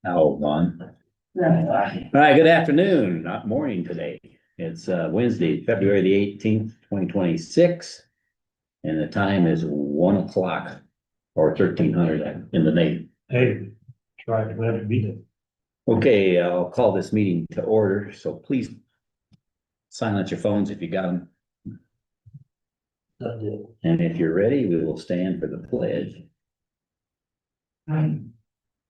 Hold on. All right, good afternoon, not morning today. It's Wednesday, February the 18th, 2026. And the time is 1 o'clock or 1300 in the night. Hey, try to let it be. Okay, I'll call this meeting to order, so please silence your phones if you got them. And if you're ready, we will stand for the pledge.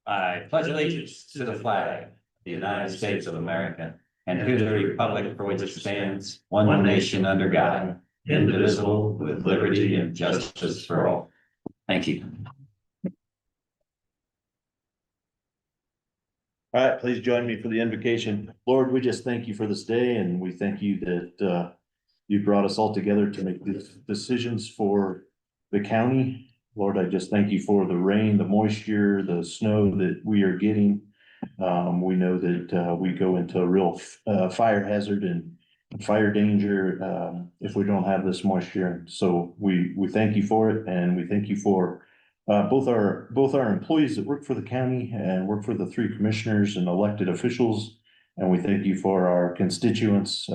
I pledge allegiance to the flag of the United States of America and to the republic for which it stands, one nation under God, indivisible, with liberty and justice for all. Thank you. All right, please join me for the invocation. Lord, we just thank you for this day, and we thank you that you brought us all together to make these decisions for the county. Lord, I just thank you for the rain, the moisture, the snow that we are getting. We know that we go into a real fire hazard and fire danger if we don't have this moisture. So we thank you for it, and we thank you for both our employees that work for the county and work for the three commissioners and elected officials. And we thank you for our constituents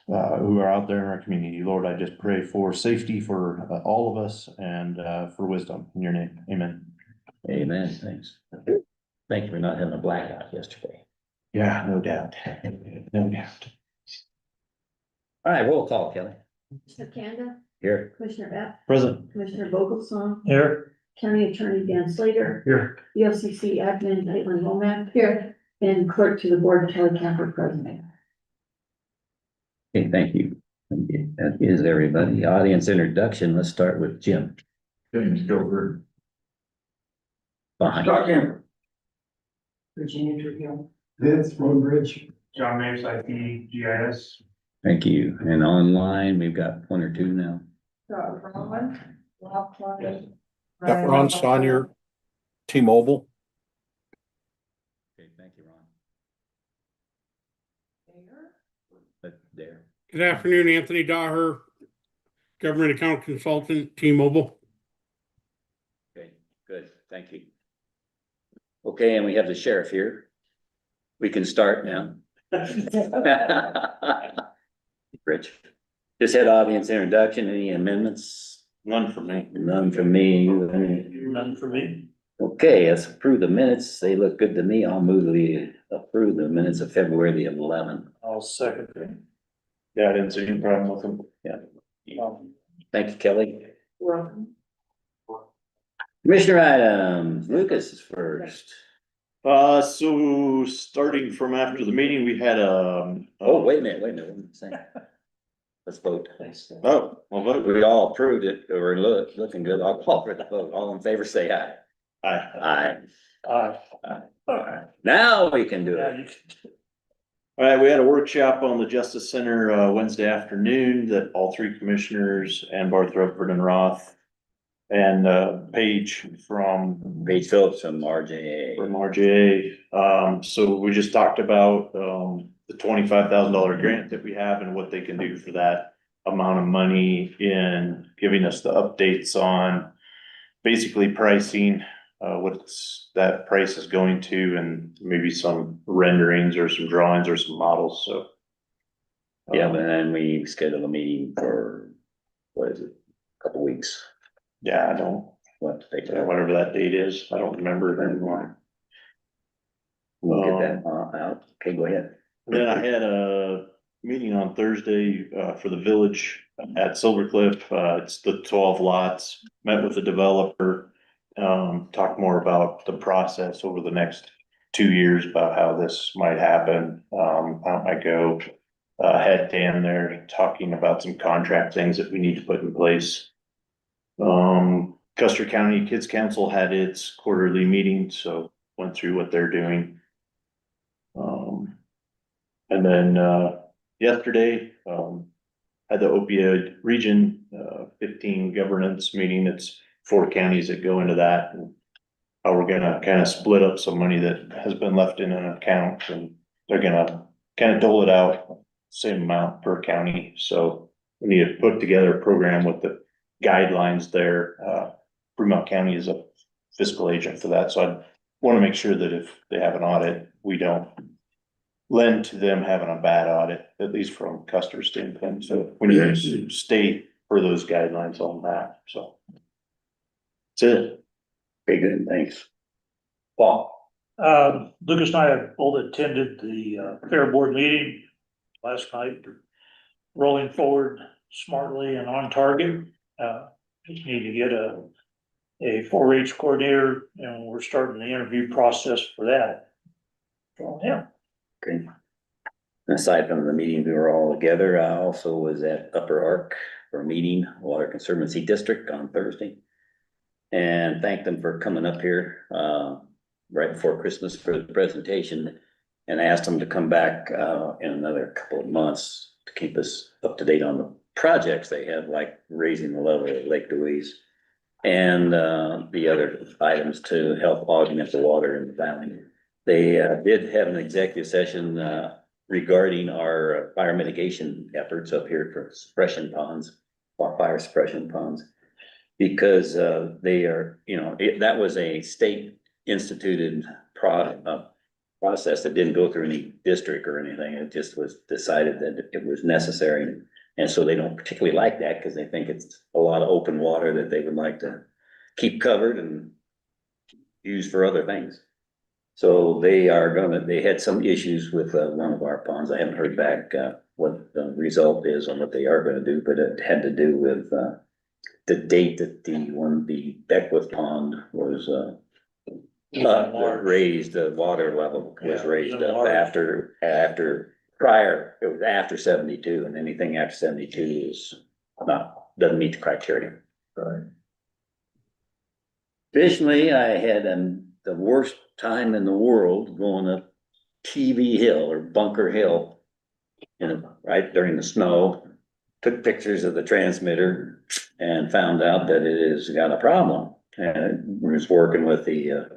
who are out there in our community. Lord, I just pray for safety for all of us and for wisdom in your name. Amen. Amen, thanks. Thank you for not having a blackout yesterday. Yeah, no doubt. No doubt. All right, roll call, Kelly. Commissioner Kanda, Here. Commissioner Beck, Present. Commissioner Vogelsong, Here. County Attorney Dan Slater, Here. BOCC Admin Caitlin Womack here, and Clerk to the Board Kelly Camper President. Okay, thank you. That is everybody. Audience introduction. Let's start with Jim. James Gilbert. Behind. Camper. Virginia Trujillo. Vince Woodbridge. John Mays, IT, GIS. Thank you. And online, we've got one or two now. Ron, Rob Clark. Got Ron Sonyer, T-Mobile. Okay, thank you, Ron. There. Good afternoon, Anthony Daher, Government Account Consultant, T-Mobile. Okay, good. Thank you. Okay, and we have the sheriff here. We can start now. Rich, just had audience introduction. Any amendments? None for me. None from me. None for me. Okay, let's approve the minutes. They look good to me. I'll move we approve the minutes of February the 11th. I'll second it. Yeah, I didn't see any problem with them. Yeah. Thank you, Kelly. Welcome. Commissioner items, Lucas is first. So starting from after the meeting, we had Oh, wait a minute. What am I saying? Let's vote. Oh, well, vote. We all approved it. We're looking good. I'll call for the vote. All in favor, say aye. Aye. Aye. Aye. Now we can do it. All right, we had a workshop on the Justice Center Wednesday afternoon that all three commissioners and Barth, Rutherford and Roth and Paige from Paige Phillips from RJA. So we just talked about the $25,000 grant that we have and what they can do for that amount of money in giving us the updates on basically pricing, what's that price is going to, and maybe some renderings or some drawings or some models, so. Yeah, but then we scheduled a meeting for, what is it, a couple weeks. Yeah, I don't, whatever that date is, I don't remember it anymore. We'll get that out. Okay, go ahead. Then I had a meeting on Thursday for the village at Silver Cliff. It's the 12 lots, met with the developer. Talk more about the process over the next 2 years about how this might happen, how it might go. Had Dan there talking about some contract things that we need to put in place. Custer County Kids Council had its quarterly meeting, so went through what they're doing. And then yesterday had the opioid region 15 governance meeting. It's 4 counties that go into that, and how we're gonna kind of split up some money that has been left in an account, and they're gonna kind of dole it out same amount per county. So we need to put together a program with the guidelines there. Fremont County is a fiscal agent for that, so want to make sure that if they have an audit, we don't lend to them having a bad audit, at least from Custer's standpoint. So we need to stay for those guidelines on that, so. That's it. Very good, thanks. Paul? Lucas and I both attended the fair board meeting last night. Rolling forward smartly and on target. Just need to get a 4-H coordinator, and we're starting the interview process for that. So, yeah. Okay. Aside from the meeting, we were all together. I also was at Upper Ark for a meeting, Water Conservancy District on Thursday. And thanked them for coming up here, right before Christmas for the presentation. And asked them to come back, in another couple of months to keep us up to date on the projects they have, like raising the level of Lake Louise. And, the other items to help augment the water in the valley. They, did have an executive session, regarding our fire mitigation efforts up here for suppression ponds, fire suppression ponds. Because, they are, that was a state instituted process that didn't go through any district or anything. It just was decided that it was necessary. And so they don't particularly like that because they think it's a lot of open water that they would like to keep covered and use for other things. So they had some issues with one of our ponds. I haven't heard back what the result is on what they are gonna do, but it had to do with the date that the Beckwith pond was raised, the water level was Yeah, raised it was up large. it was after 72, and anything after 72 is doesn't meet the criteria. Right. Additionally, I had the worst time in the world going up TV Hill or Bunker Hill. Right during the snow, took pictures of the transmitter and found out that it has got a problem. And was working with the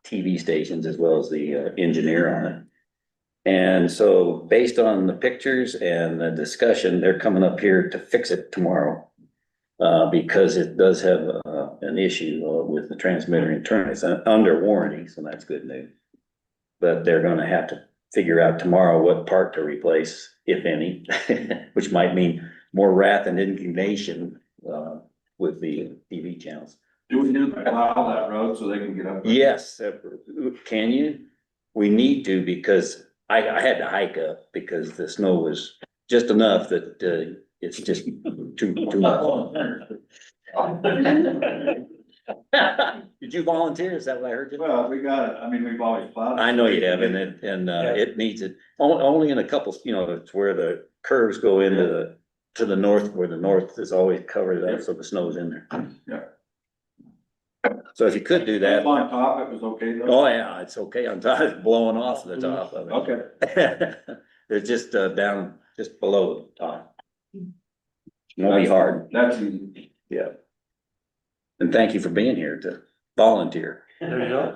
TV stations as well as the engineer on it. And so based on the pictures and the discussion, they're coming up here to fix it tomorrow. Because it does have an issue with the transmitter internally. It's under warranty, so that's good news. But they're gonna have to figure out tomorrow what part to replace, if any, which might mean more wrath and indignation with the TV channels. Do we need to plow that road so they can get up? Yes, can you? We need to, because I had to hike up because the snow was just enough that it's just too much. Did you volunteer? Is that what I heard you? Well, we got it. I mean, we've always plowed. I know you have, and it needs it, only in a couple, it's where the curves go into to the north, where the north is always covered up, so the snow's in there. Yeah. So if you could do that. On top, it was okay though? Oh, yeah, it's okay on top, it's blowing off the top of it. Okay. It's just down, just below the top. Won't be hard, That's easy. yeah. And thank you for being here to volunteer. There you go.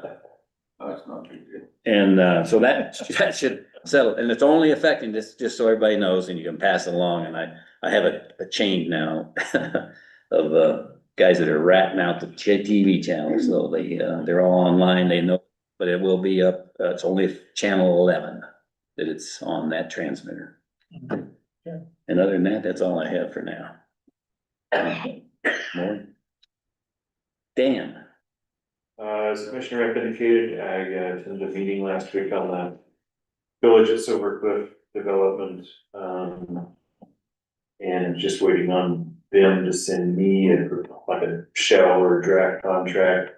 That's not too good. And so that should settle, and it's only affecting this, just so everybody knows, and you can pass it along, and I have a chain now of guys that are ratting out the TV channels, so they're all online, they know, but it will be up, it's only channel 11 that it's on that transmitter. Yeah. And other than that, that's all I have for now. More? Dan? As Commissioner Rep indicated, I attended a meeting last week on the Village at Silver Cliff development. And just waiting on them to send me like a shell or draft contract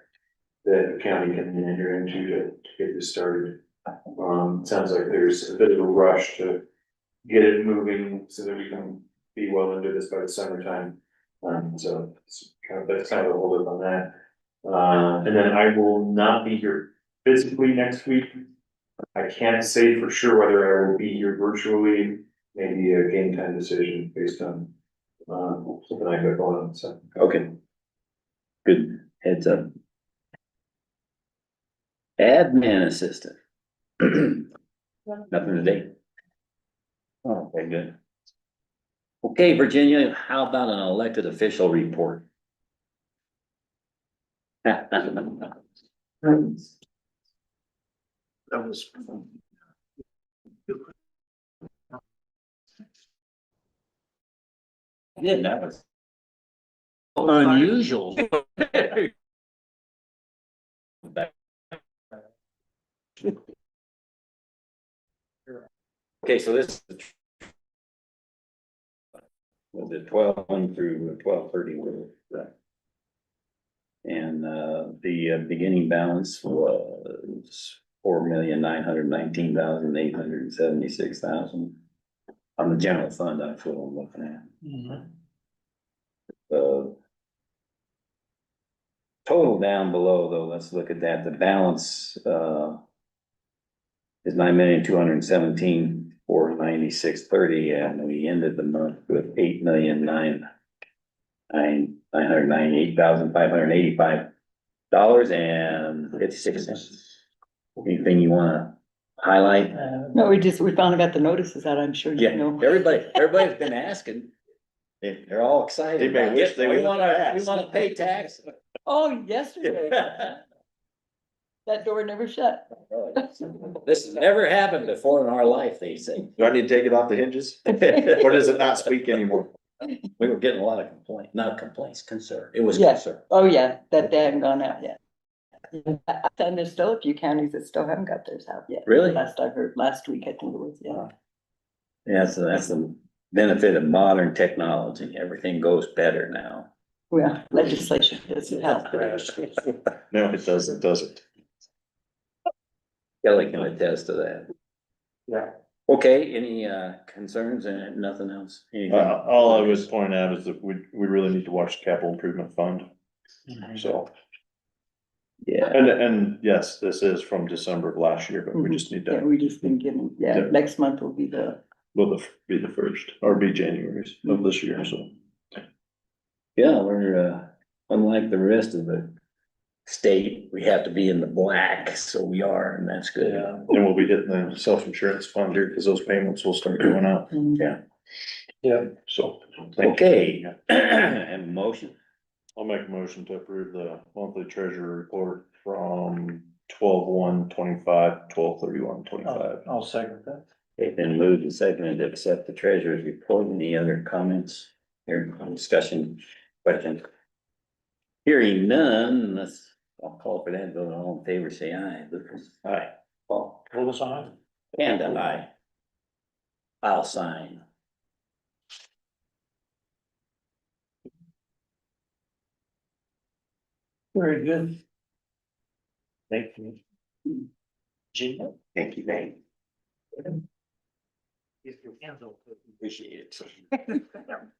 that the county can enter into to get this started. Sounds like there's a bit of a rush to get it moving so that we can be well into this by the summertime. So that's kind of a hold up on that. And then I will not be here physically next week. I can't say for sure whether I will be here virtually, maybe a game time decision based on something I got going on, so. Okay. Good heads up. Admin assistant. Nothing today. Oh, okay, good. Okay, Virginia, how about an elected official report? That was. Yeah, that was unusual. Okay, so this was it 12/1 through 12/31. And the beginning balance was 4,919,876,000. On the general fund, that's what I'm looking at. Total down below though, let's look at that. The balance is 9,217,496.30, and we ended the month with 8,998,585.56. Anything you wanna highlight? No, we finally got the notices out, I'm sure you Yeah, know. everybody's been asking. They're all excited. They may about wish it. they We would've wanna asked. pay tax. Oh, yesterday, that door never shut. This has never happened before in our life, they say. Do I need to take it off the hinges? Or does it not speak anymore? We were getting a lot of not complaints, concern. It was Yeah. concern. Oh, yeah, that they haven't gone out yet. And there's still a few counties that still haven't got theirs out yet. Really? Last I heard, last week, I think it was, yeah. Yeah, so that's the benefit of modern technology. Everything goes better now. Well, legislation doesn't help. No, it doesn't. Kelly can attest to that. Yeah. Okay, any concerns and nothing else? Anything? All I was pointing out is that we really need to watch the capital improvement fund. So, Yeah, and yes, this is from December of last year, but we just need Yeah, to, we just been given, yeah, Yeah. next month will be will be the first, or be January's of this year, so. yeah, we're unlike the rest of the state, we have to be in the black, so we are, and that's good. And we'll be hitting the self-insurance fund here, because those payments will start going out, Yeah. Yeah. so. thank you. Okay, and motion. I'll make a motion to approve the monthly treasurer report from 12/1/25, 12/31/25. I'll second that. It's been moved and seconded to accept the treasurer's report. Any other comments or discussion, questions? Hearing none, I'll call for that vote. All in favor, say aye. Lucas? Aye. Paul? Hold us on. And an aye. I'll sign. Very good. Thank you. Gina? Thank you, Dave. If your hands will. Appreciate it.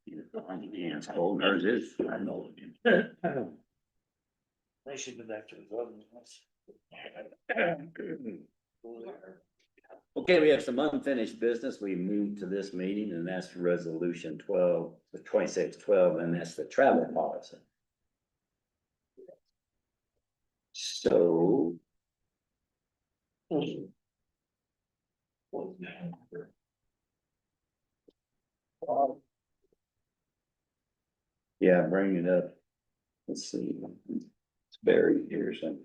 It's cold, hers is. I know. They should go back to the voting. Okay, we have some unfinished business. We moved to this meeting, and that's resolution 2612, and that's the travel policy. So. Yeah, bring it up. Let's see. It's buried here somewhere.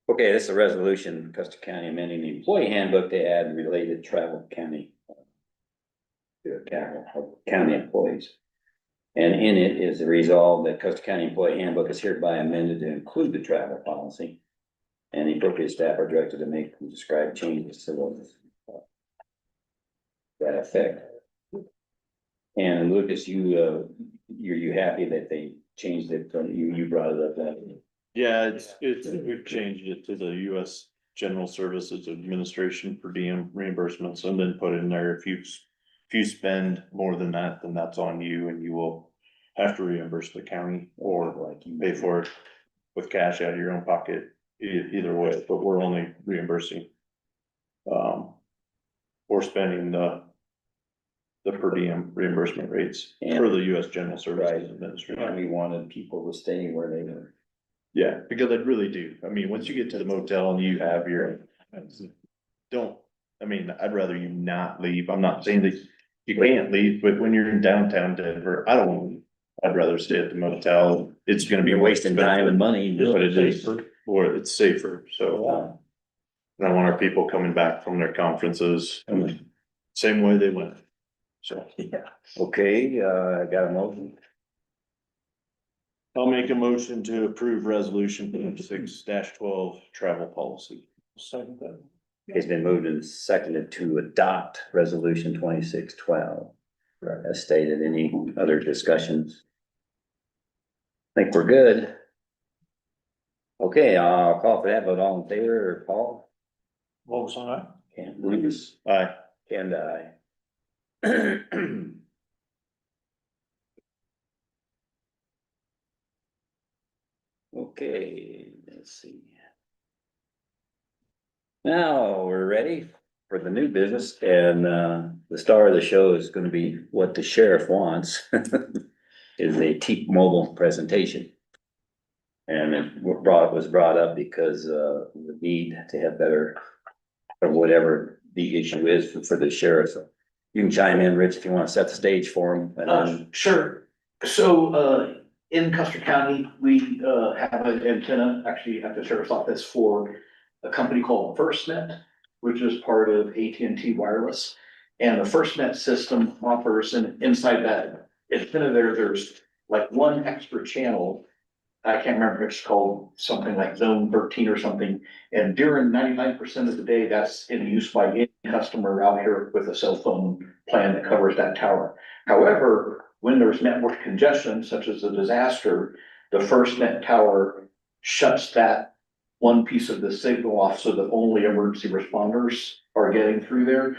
Okay, this is a resolution, Custer County amending the employee handbook to add related travel county. To county employees. And in it is the resolve that Custer County employee handbook is hereby amended to include the travel policy. And the appropriate staff are directed to make and describe changes to those. That effect. And Lucas, you're happy that they changed it from, you brought it up that. Yeah, we've changed it to the US General Services Administration per diem reimbursements, and then put in there, if you spend more than that, then that's on you, and you will have to reimburse the county, or like you pay for it with cash out of your own pocket, either way, but we're only reimbursing. Or spending the per diem reimbursement rates for the US General Services Administration. And we wanted people to stay where they were. Yeah, because I really do. I mean, once you get to the motel and you have your, I'd rather you not leave. I'm not saying that you can't leave, but when you're in downtown Denver, I don't want to leave. I'd rather stay at the motel. It's gonna be You're wasting time and money. But it is, or it's safer, so. And I want our people coming back from their conferences, same way they went. So Okay, I got a motion. I'll make a motion to approve resolution 6-12 travel policy. Second that. It's been moved and seconded to adopt resolution 2612. As stated, any other discussions? I think we're good. Okay, I'll call for that vote. All in favor, Paul? What was on that? Ken, Lucas, Aye. and I. Okay, let's see. Now we're ready for the new business, and the star of the show is gonna be what the sheriff wants. Is a T-Mobile presentation. And it was brought up because the need to have better, or whatever the issue is for the sheriff. So you can chime in, Rich, if you wanna set the stage for him. And then Sure. So, in Custer County, we, have an antenna actually at the sheriff's office for a company called FirstNet, which is part of AT&T Wireless. And the FirstNet system offers, and inside that antenna there's like one extra channel. I can't remember if it's called something like Zone 13 or something. And during 99% of the day, that's in use by any customer out here with a cell phone plan that covers that tower. However, when there's network congestion, such as a disaster, the FirstNet tower shuts that one piece of the signal off so that only emergency responders are getting through there.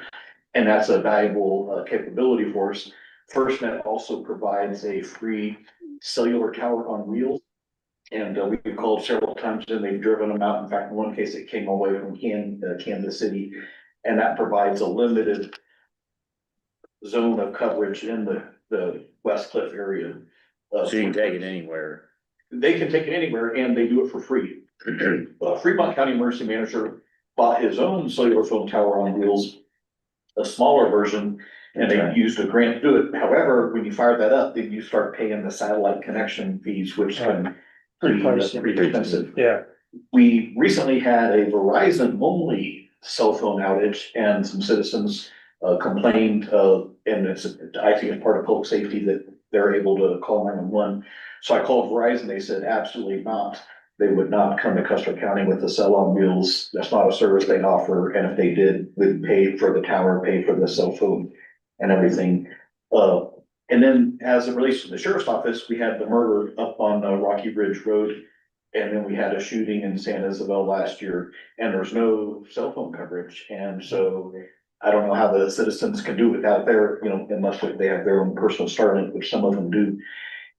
And that's a valuable capability for us. FirstNet also provides a free cellular tower on wheels. And we've called several times and they've driven them out. In fact, in one case, it came away from Kansas City. And that provides a limited zone of coverage in the West Cliff area. so you can take it anywhere. They can take it anywhere and they do it for free. Fremont County Emergency Manager bought his own cellular phone tower on wheels, a smaller version, and they used a grant to do it. However, when you fire that up, then you start paying the satellite connection fees, which can be pretty expensive. Yeah. We recently had a Verizon only cell phone outage and some citizens complained, and I think it's part of public safety that they're able to call 911. So I called Verizon, they said absolutely not. They would not come to Custer County with the cell on wheels. That's not a service they offer, and if they did, we'd pay for the tower, pay for the cell phone and everything. And then as it relates to the sheriff's office, we had the murder up on Rocky Ridge Road. And then we had a shooting in San Isabel last year and there's no cell phone coverage. And so I don't know how the citizens can do without their, unless they have their own personal Starlink, which some of them do.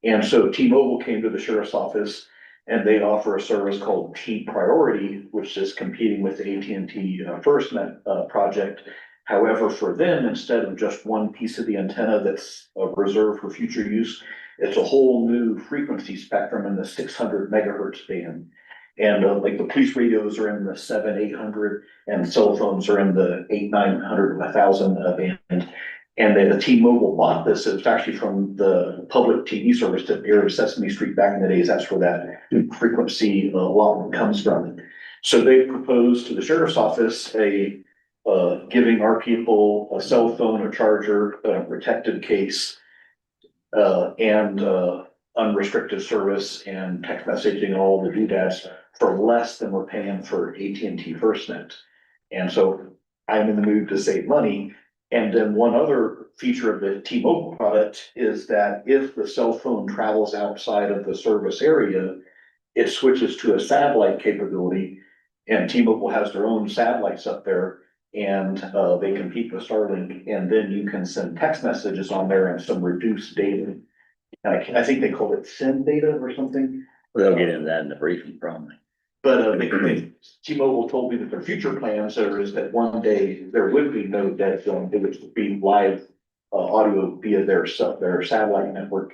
And so T-Mobile came to the sheriff's office and they offer a service called T Priority, which is competing with the AT&T FirstNet project. However, for them, instead of just one piece of the antenna that's reserved for future use, it's a whole new frequency spectrum in the 600 megahertz band. And like the police radios are in the 700-800 and cell phones are in the 800-900 1000 band. And then the T-Mobile bought this. It was actually from the public TV service that aired Sesame Street back in the days. That's where that frequency allotment comes from. So they proposed to the sheriff's office giving our people a cell phone, a charger, a protected case, and unrestricted service and text messaging and all the doodads for less than we're paying for AT&T FirstNet. And so I'm in the mood to save money. And then one other feature of the T-Mobile product is that if the cell phone travels outside of the service area, it switches to a satellite capability. And T-Mobile has their own satellites up there and they compete with Starlink. And then you can send text messages on there and some reduced data. I think they call it SIM data or something. They'll get into that in the briefing probably. But T-Mobile told me that their future plans is that one day there would be no dead zone. It would be live audio via their satellite network.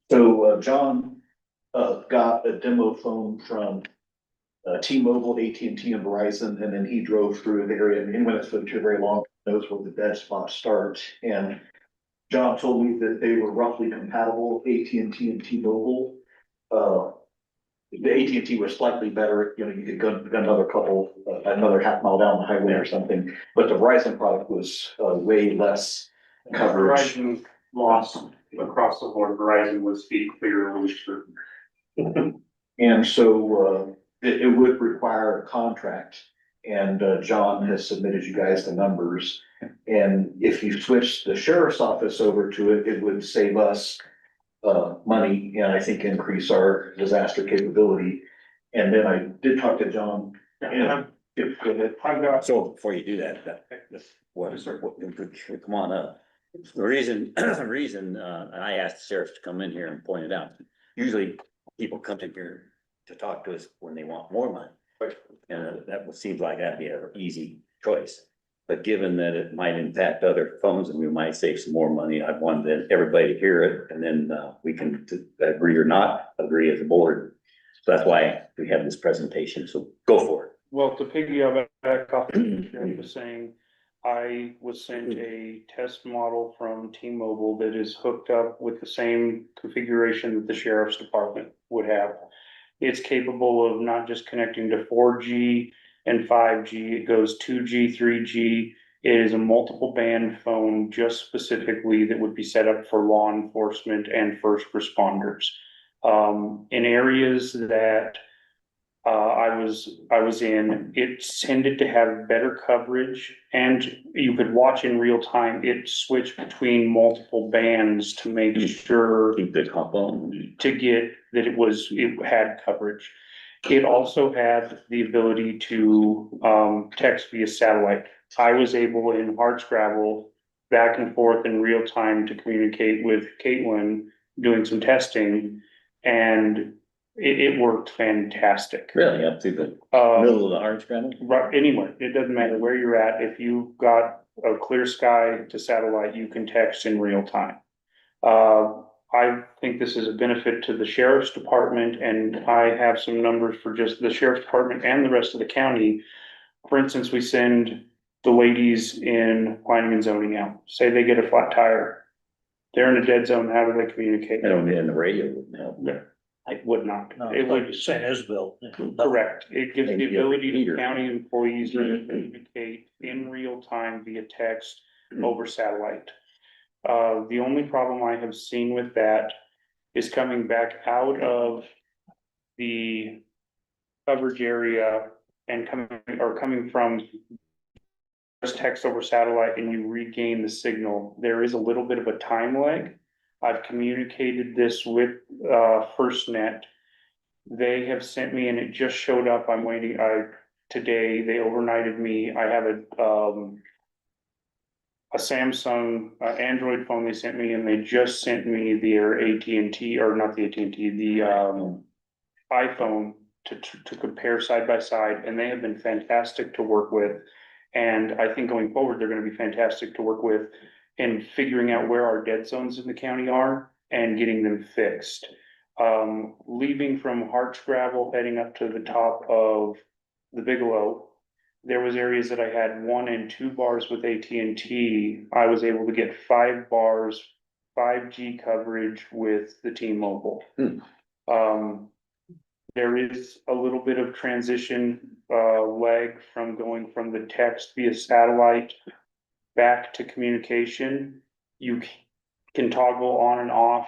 So John got a demo phone from T-Mobile, AT&T, and Verizon, and then he drove through the area. And when it's too very long, knows where the dead spots start. And John told me that they were roughly compatible, AT&T and T-Mobile. The AT&T was slightly better, you know, you could go another couple, another half mile down the highway or something, but the Verizon product was, way less coverage. Verizon lost across the board. Verizon was speed clear, looser. And so, it would require a contract. And, John has submitted you guys the numbers. And if you switch the sheriff's office over to it, it would save us, money and I think increase our disaster capability. And then I did talk to John. And go ahead. I've got, So before you do that, come on up. The reason, I asked the sheriffs to come in here and point it out. Usually people come in here to talk to us when they want more money. And that seems like that'd be an easy choice. But given that it might impact other phones and we might save some more money, I wanted everybody to hear it and then we can agree or not agree as a board. So that's why we have this presentation. So go for it. well, to piggyback off what Jerry was saying, I was sent a test model from T-Mobile that is hooked up with the same configuration that the sheriff's department would have. It's capable of not just connecting to 4G and 5G, it goes 2G, 3G. It is a multiple band phone just specifically that would be set up for law enforcement and first responders. In areas that I was in, it tended to have better coverage and you could watch in real time. It switched between multiple bands to make sure Keep the phone. to get that it had coverage. It also had the ability to text via satellite. I was able in hardscrabble back and forth in real time to communicate with Caitlin doing some testing, and it worked fantastic. Really, up to the middle of the hard scramble? Right, anywhere, it doesn't matter where you're at, if you've got a clear sky to satellite, you can text in real time. I think this is a benefit to the sheriff's department, and I have some numbers for just the sheriff's department and the rest of the county. For instance, we send the ladies in planning and zoning out, say they get a flat tire. They're in a dead zone, how do they communicate? I don't mean the radio wouldn't help. I would not. No, It would, St. Isabel. correct. It gives the Maybe a ability to repeater. county employees to communicate in real time via text over satellite. The only problem I have seen with that is coming back out of the coverage area and coming from just text over satellite and you regain the signal. There is a little bit of a time lag. I've communicated this with FirstNet. They have sent me and it just showed up. I'm waiting. Today they overnighted me. I have a Samsung Android phone they sent me, and they just sent me their AT&T, or not the AT&T, the iPhone to compare side by side, and they have been fantastic to work with. And I think going forward, they're gonna be fantastic to work with in figuring out where our dead zones in the county are and getting them fixed. Leaving from Hartscrabble, heading up to the top of the Bigelow, there was areas that I had 1 and 2 bars with AT&T. I was able to get 5 bars, 5G coverage with the T-Mobile. There is a little bit of transition lag from going from the text via satellite back to communication. You can toggle on and off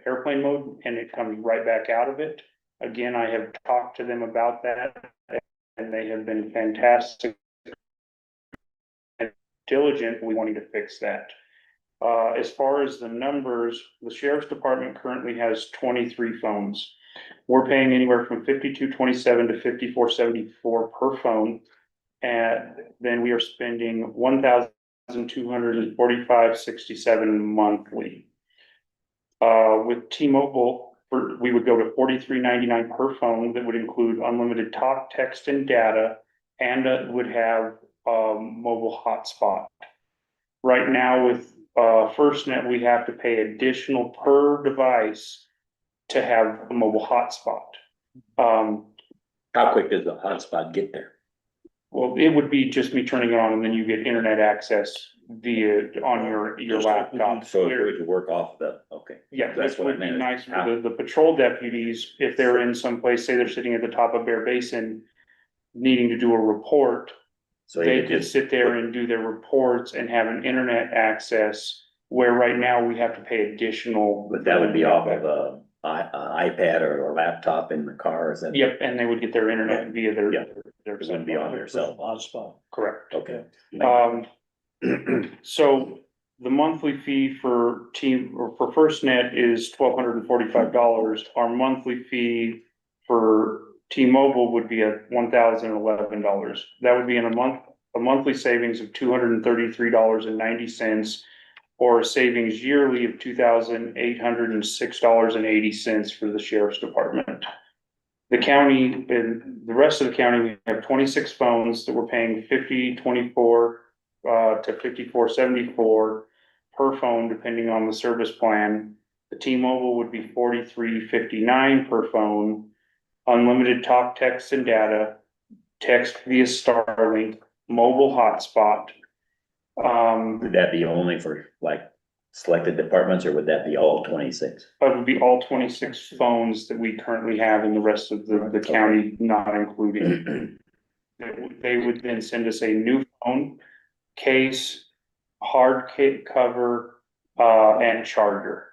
airplane mode and it comes right back out of it. Again, I have talked to them about that and they have been fantastic and diligently wanting to fix that. As far as the numbers, the sheriff's department currently has 23 phones. We're paying anywhere from $52.27 to $54.74 per phone. And then we are spending $1,245.67 monthly. With T-Mobile, we would go to $43.99 per phone. That would include unlimited talk, text, and data, and would have mobile hotspot. Right now with FirstNet, we have to pay additional per device to have a mobile hotspot. How quick does the hotspot get there? Well, it would be just me turning it on and then you get internet access on your laptop. So if we could work off the, okay. Yeah, That's this what I would be meant. nice for the patrol deputies, if they're in some place, say they're sitting at the top of Bear Basin, needing to do a report, So you they could could just sit there and do their reports and have an internet access, where right now we have to pay additional. But that would be off of a iPad or a laptop in the car, is that? Yep, and they would get their internet via their. Yeah. Their It wouldn't be on their cell phone. Hotspot. Correct. Okay. So the monthly fee for for FirstNet is $1,245. Our monthly fee for T-Mobile would be at $1,011. That would be in a monthly savings of $233.90, or a savings yearly of $2,806.80 for the sheriff's department. The county, and the rest of the county, we have 26 phones that we're paying $50.24 to $54.74 per phone, depending on the service plan. The T-Mobile would be $43.59 per phone. Unlimited talk, text, and data, text via Starlink, mobile hotspot. Would that be only for like selected departments, or would that be all 26? That would be all 26 phones that we currently have in the rest of the county, not including. They would then send us a new phone, case, hard cover, and charger.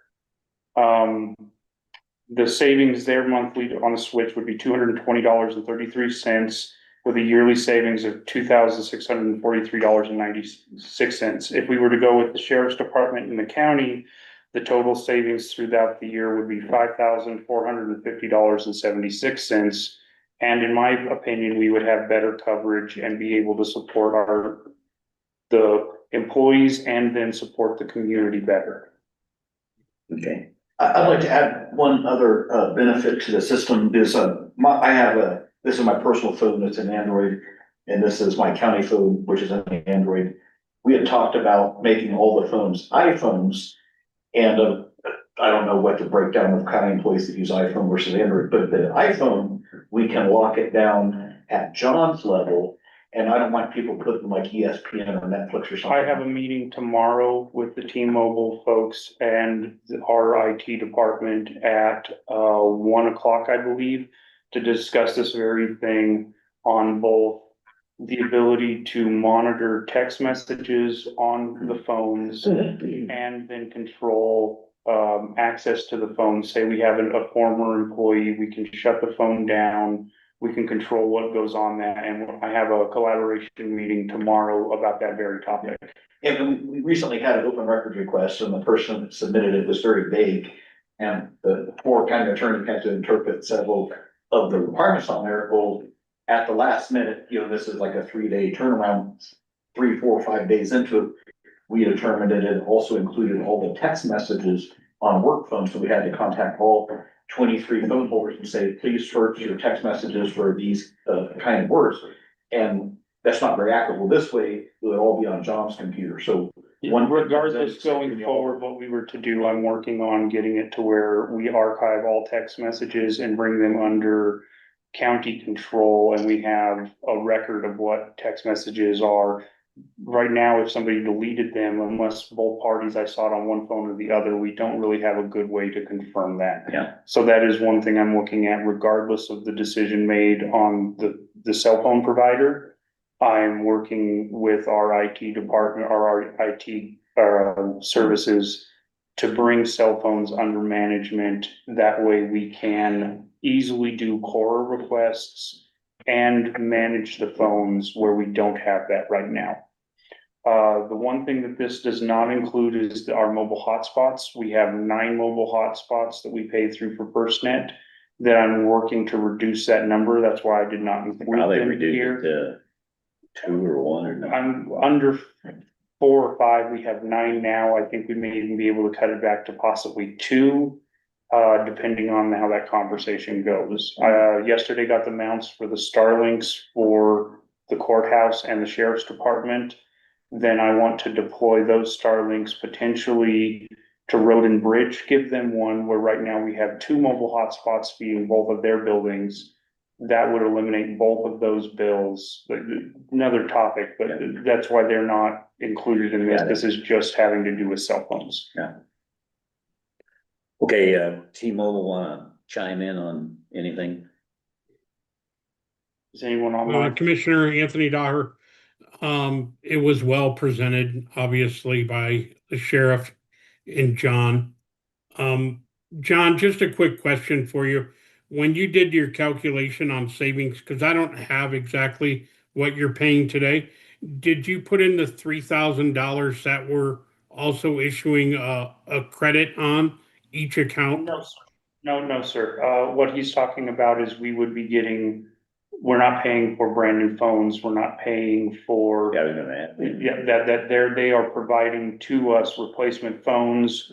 The savings there monthly on the switch would be $220.33, with a yearly savings of $2,643.96. If we were to go with the sheriff's department in the county, the total savings throughout the year would be $5,450.76. And in my opinion, we would have better coverage and be able to support the employees and then support the community better. Okay. I'd like to add one other benefit to the system is this is my personal phone, it's an Android, and this is my county phone, which is an Android. We had talked about making all the phones iPhones, and I don't know what the breakdown of county employees that use iPhone versus Android, but the iPhone, we can lock it down at John's level. And I don't want people putting like ESPN or Netflix or something. I have a meeting tomorrow with the T-Mobile folks and our IT department at 1:00, I believe, to discuss this very thing on both the ability to monitor text messages on the phones and then control access to the phone. Say we have a former employee, we can shut the phone down. We can control what goes on that, and I have a collaboration meeting tomorrow about that very topic. And we recently had an open records request, and the person that submitted it was very vague. And the poor county attorney had to interpret several of the requirements on there. Well, at the last minute, this is like a 3-day turnaround, 3, 4, 5 days into it. We determined that it also included all the text messages on work phones, so we had to contact all 23 phone holders and say, please search your text messages for these kind of words. And that's not very accurate. Well, this way, it would all be on John's computer. So regardless, going forward, what we were to do, I'm working on getting it to where we archive all text messages and bring them under county control, and we have a record of what text messages are. Right now, if somebody deleted them, unless both parties, I saw it on one phone or the other, we don't really have a good way to confirm that. Yeah. So that is one thing I'm looking at, regardless of the decision made on the cell phone provider. I'm working with our IT department or our IT services to bring cell phones under management. That way we can easily do core requests and manage the phones where we don't have that right now. The one thing that this does not include is our mobile hotspots. We have 9 mobile hotspots that we pay through for FirstNet that I'm working to reduce that number. That's why I did not include Probably them reduce here. it to 2 or 1 or not. I'm under 4 or 5. We have 9 now. I think we may even be able to cut it back to possibly 2. Depending on how that conversation goes. Yesterday got the mounts for the Starlinks for the courthouse and the sheriff's department. Then I want to deploy those Starlinks potentially to Road and Bridge, give them one, where right now we have 2 mobile hotspots feeding both of their buildings. that would eliminate both of those bills. But another topic, but that's why they're not included in this. Got it. This is just having to do with cell phones. Okay, T-Mobile wanna chime in on anything? Is anyone online? Commissioner Anthony Daher, it was well presented, obviously, by the sheriff and John. John, just a quick question for you. When you did your calculation on savings, because I don't have exactly what you're paying today, did you put in the $3,000 that we're also issuing a credit on each account? No, sir. No, sir. What he's talking about is we would be getting, we're not paying for brand new phones. We're not paying for. Yeah, I was gonna add. Yeah, they are providing to us replacement phones,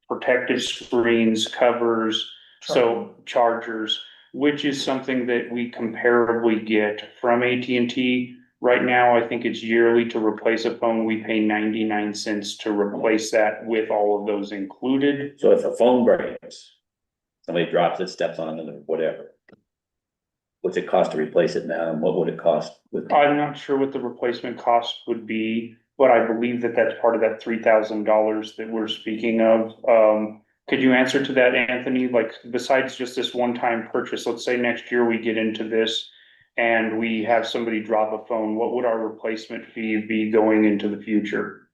protective screens, covers, so chargers, which is something that we comparably get from AT&T. Right now, I think it's yearly to replace a phone. We pay 99 cents to replace that with all of those included. So if a phone breaks, somebody drops it, steps on it or whatever, what's it cost to replace it now and what would it cost with? I'm not sure what the replacement cost would be, but I believe that that's part of that $3,000 that we're speaking of. Could you answer to that, Anthony? Like, besides just this one-time purchase, let's say next year we get into this and we have somebody drop a phone, what would our replacement fee be going into the future?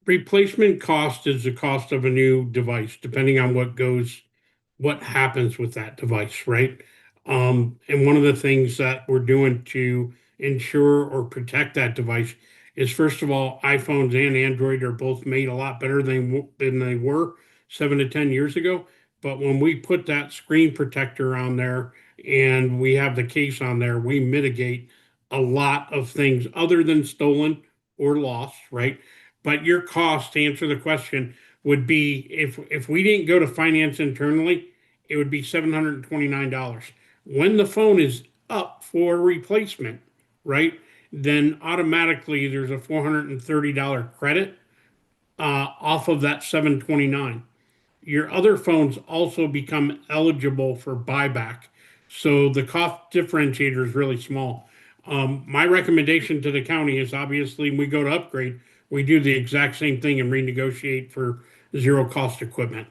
Replacement cost is the cost of a new device, depending on what happens with that device, right? And one of the things that we're doing to ensure or protect that device is, first of all, iPhones and Android are both made a lot better than they were 7 to 10 years ago. But when we put that screen protector on there and we have the case on there, we mitigate a lot of things other than stolen or lost, right? But your cost, to answer the question, would be if we didn't go to finance internally, it would be $729. When the phone is up for replacement, right, then automatically there's a $430 credit off of that $729. Your other phones also become eligible for buyback. So the cost differentiator is really small. My recommendation to the county is, obviously when we go to upgrade, we do the exact same thing and renegotiate for zero cost equipment.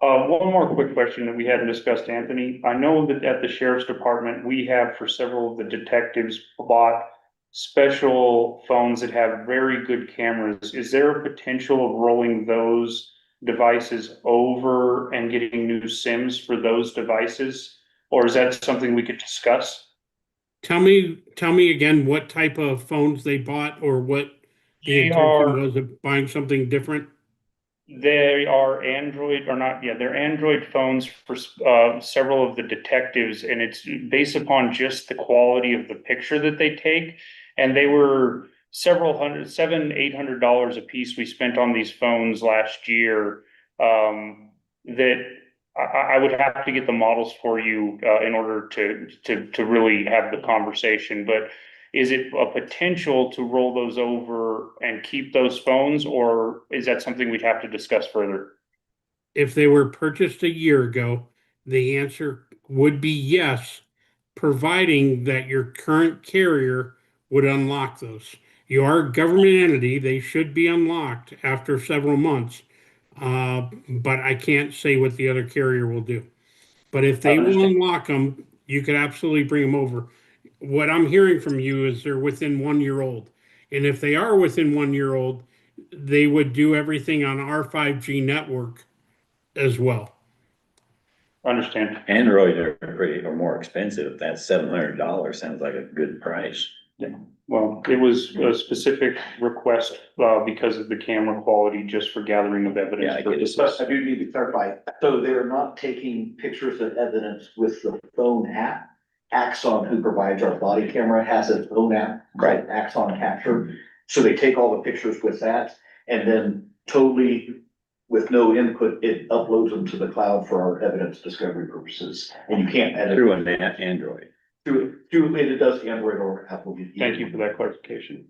One more quick question that we hadn't discussed, Anthony. I know that at the sheriff's department, we have for several of the detectives bought special phones that have very good cameras. Is there a potential of rolling those devices over and getting new SIMs for those devices? Or is that something we could discuss? Tell me again what type of phones they bought, or what the intention was of buying something different. They are Android or not, yeah, they're Android phones for several of the detectives, and it's based upon just the quality of the picture that they take. And they were several hundred, $700-800 a piece we spent on these phones last year. That I would have to get the models for you in order to really have the conversation. But is it a potential to roll those over and keep those phones, or is that something we'd have to discuss further? If they were purchased a year ago, the answer would be yes, providing that your current carrier would unlock those. You are a government entity, they should be unlocked after several months. But I can't say what the other carrier will do. But if they will unlock them, you could absolutely bring them over. What I'm hearing from you is they're within 1 year old. And if they are within 1 year old, they would do everything on our 5G network as well. Understand. Android are more expensive. That's $700 sounds like a good price. Yeah. Well, it was a specific request because of the camera quality, just for gathering of evidence. Yeah, I get it. But I do need to clarify, so they're not taking pictures of evidence with the phone app? Axon, who provides our body camera, has its own app, right, Axon Capture. So they take all the pictures with that, and then totally with no input, it uploads them to the cloud for our evidence discovery purposes. And you can't edit. Through an Android. It does Android or Apple. Thank you for that clarification.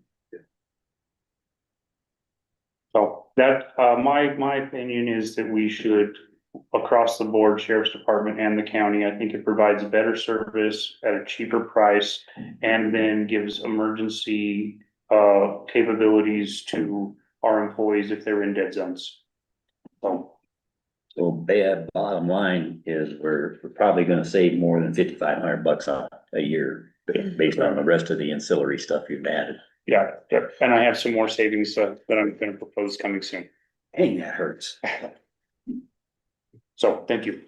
So that, my opinion is that we should across the board, sheriff's department and the county. I think it provides better service at a cheaper price and then gives emergency capabilities to our employees if they're in dead zones. So, Bottom line is we're probably gonna save more than $5,500 a year based on the rest of the ancillary stuff you've added. yeah, and I have some more savings that I'm gonna propose coming soon. Dang, that hurts. So, thank you.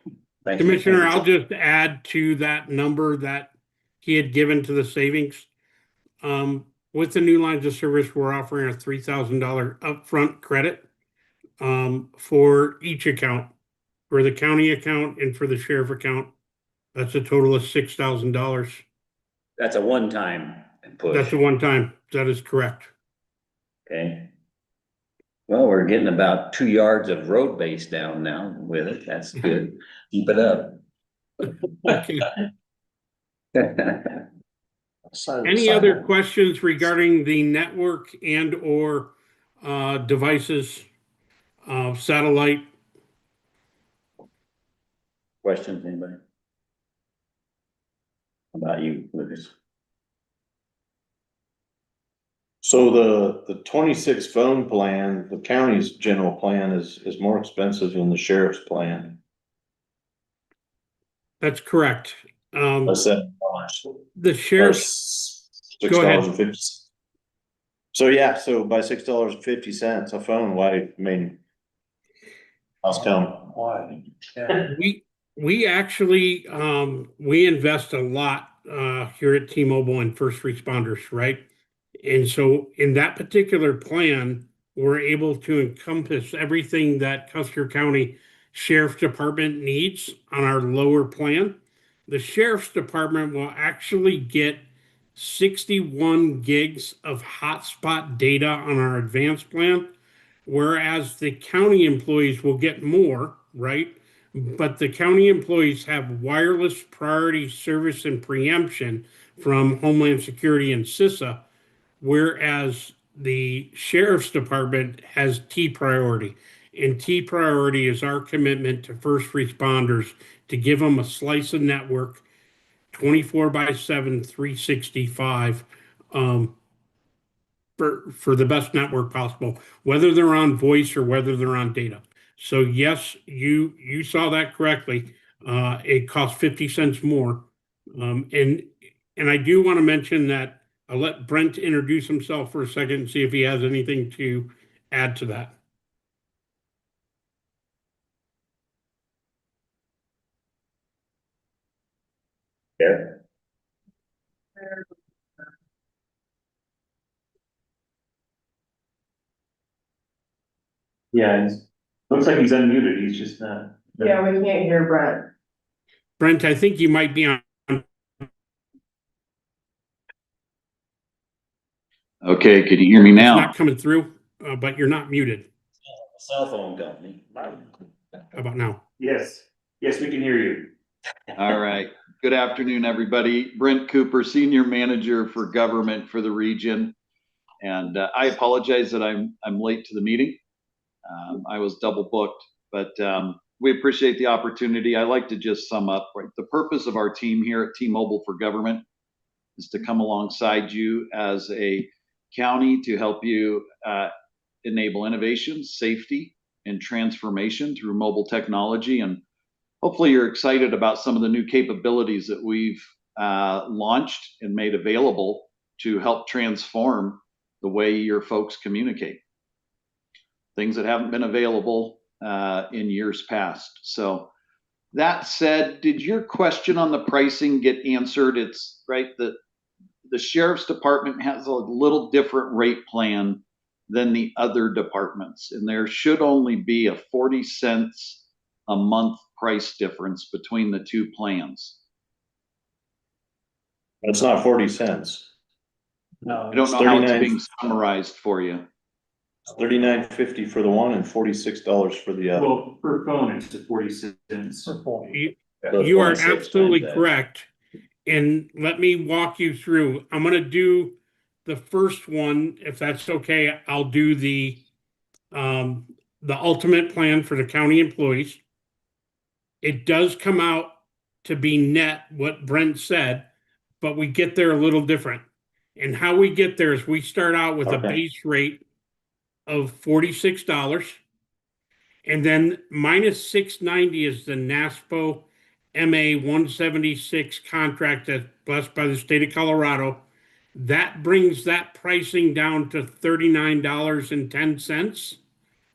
Thank you. Commissioner, I'll just add to that number that he had given to the savings. With the new lines of service, we're offering a $3,000 upfront credit for each account, for the county account and for the sheriff account. That's a total of $6,000. That's a one-time push. That's a one time. That is correct. Okay. Well, we're getting about 2 yards of road base down now with it. That's good. Keep it up. Okay. Any other questions regarding the network and or devices, satellite? Questions, anybody? How about you, Lucas? So the 26 phone plan, the county's general plan is more expensive than the sheriff's plan. That's correct. $7. The sheriff's, Go ahead. $6.50. So yeah, so by $6.50 a phone, why, I mean, how's come? Why? we actually, we invest a lot here at T-Mobile in first responders, right? And so in that particular plan, we're able to encompass everything that Custer County Sheriff's Department needs on our lower plan. The Sheriff's Department will actually get 61 gigs of hotspot data on our advanced plan, whereas the county employees will get more, right? But the county employees have wireless priority service and preemption from Homeland Security and CISA, whereas the sheriff's department has T priority. And T priority is our commitment to first responders to give them a slice of network 24/7, 365 for the best network possible, whether they're on voice or whether they're on data. So yes, you saw that correctly. It costs 50 cents more. And I do want to mention that I'll let Brent introduce himself for a second and see if he has anything to add to that. Yeah. Yeah, looks like he's unmuted. He's just not. Yeah, we can't hear Brent. Brent, I think you might be on. Okay, can you hear me It's now? not coming through, but you're not muted. Cell phone company. How about now? Yes, yes, we can hear you. All right. Good afternoon, everybody. Brent Cooper, Senior Manager for Government for the region. And I apologize that I'm late to the meeting. I was double booked, but we appreciate the opportunity. I like to just sum up, right? The purpose of our team here at T-Mobile for Government is to come alongside you as a county to help you enable innovation, safety, and transformation through mobile technology. And hopefully you're excited about some of the new capabilities that we've launched and made available to help transform the way your folks communicate. Things that haven't been available in years past. So that said, did your question on the pricing get answered? It's right that the sheriff's department has a little different rate plan than the other departments, and there should only be a 40 cents a month price difference between the two plans. It's not 40 cents. No, I don't know how it's being summarized for you. It's $39.50 for the one and $46 for the other. Well, per phone, it's 40 cents. You are absolutely correct. And let me walk you through. I'm going to do the first one. If that's okay, I'll do the ultimate plan for the county employees. It does come out to be net what Brent said, but we get there a little different. And how we get there is we start out with a Okay. base rate of $46. And then minus 690 is the NASPO MA 176 contract that's blessed by the state of Colorado. That brings that pricing down to $39.10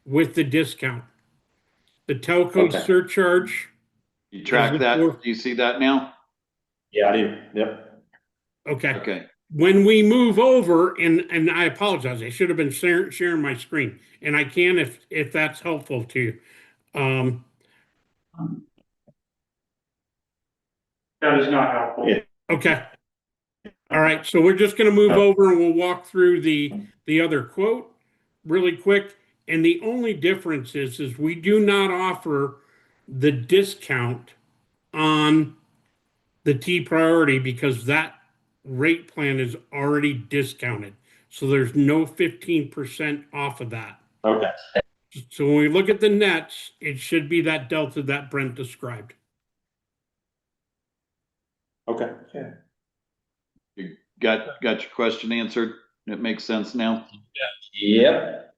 with the discount. The telco Okay. surcharge. You track that? Do you see that now? Yeah, I do. Yep. Okay. Okay. When we move over, and I apologize, I should have been sharing my screen, and I can if that's helpful to you. That is not helpful. Yeah. Okay. All right, so we're just gonna move over and we'll walk through the other quote really quick. And the only difference is we do not offer the discount on the T priority because that rate plan is already discounted. So there's no 15% off of that. Okay. So when we look at the nets, it should be that delta that Brent described. Okay. You got your question answered? It makes sense now? Yep.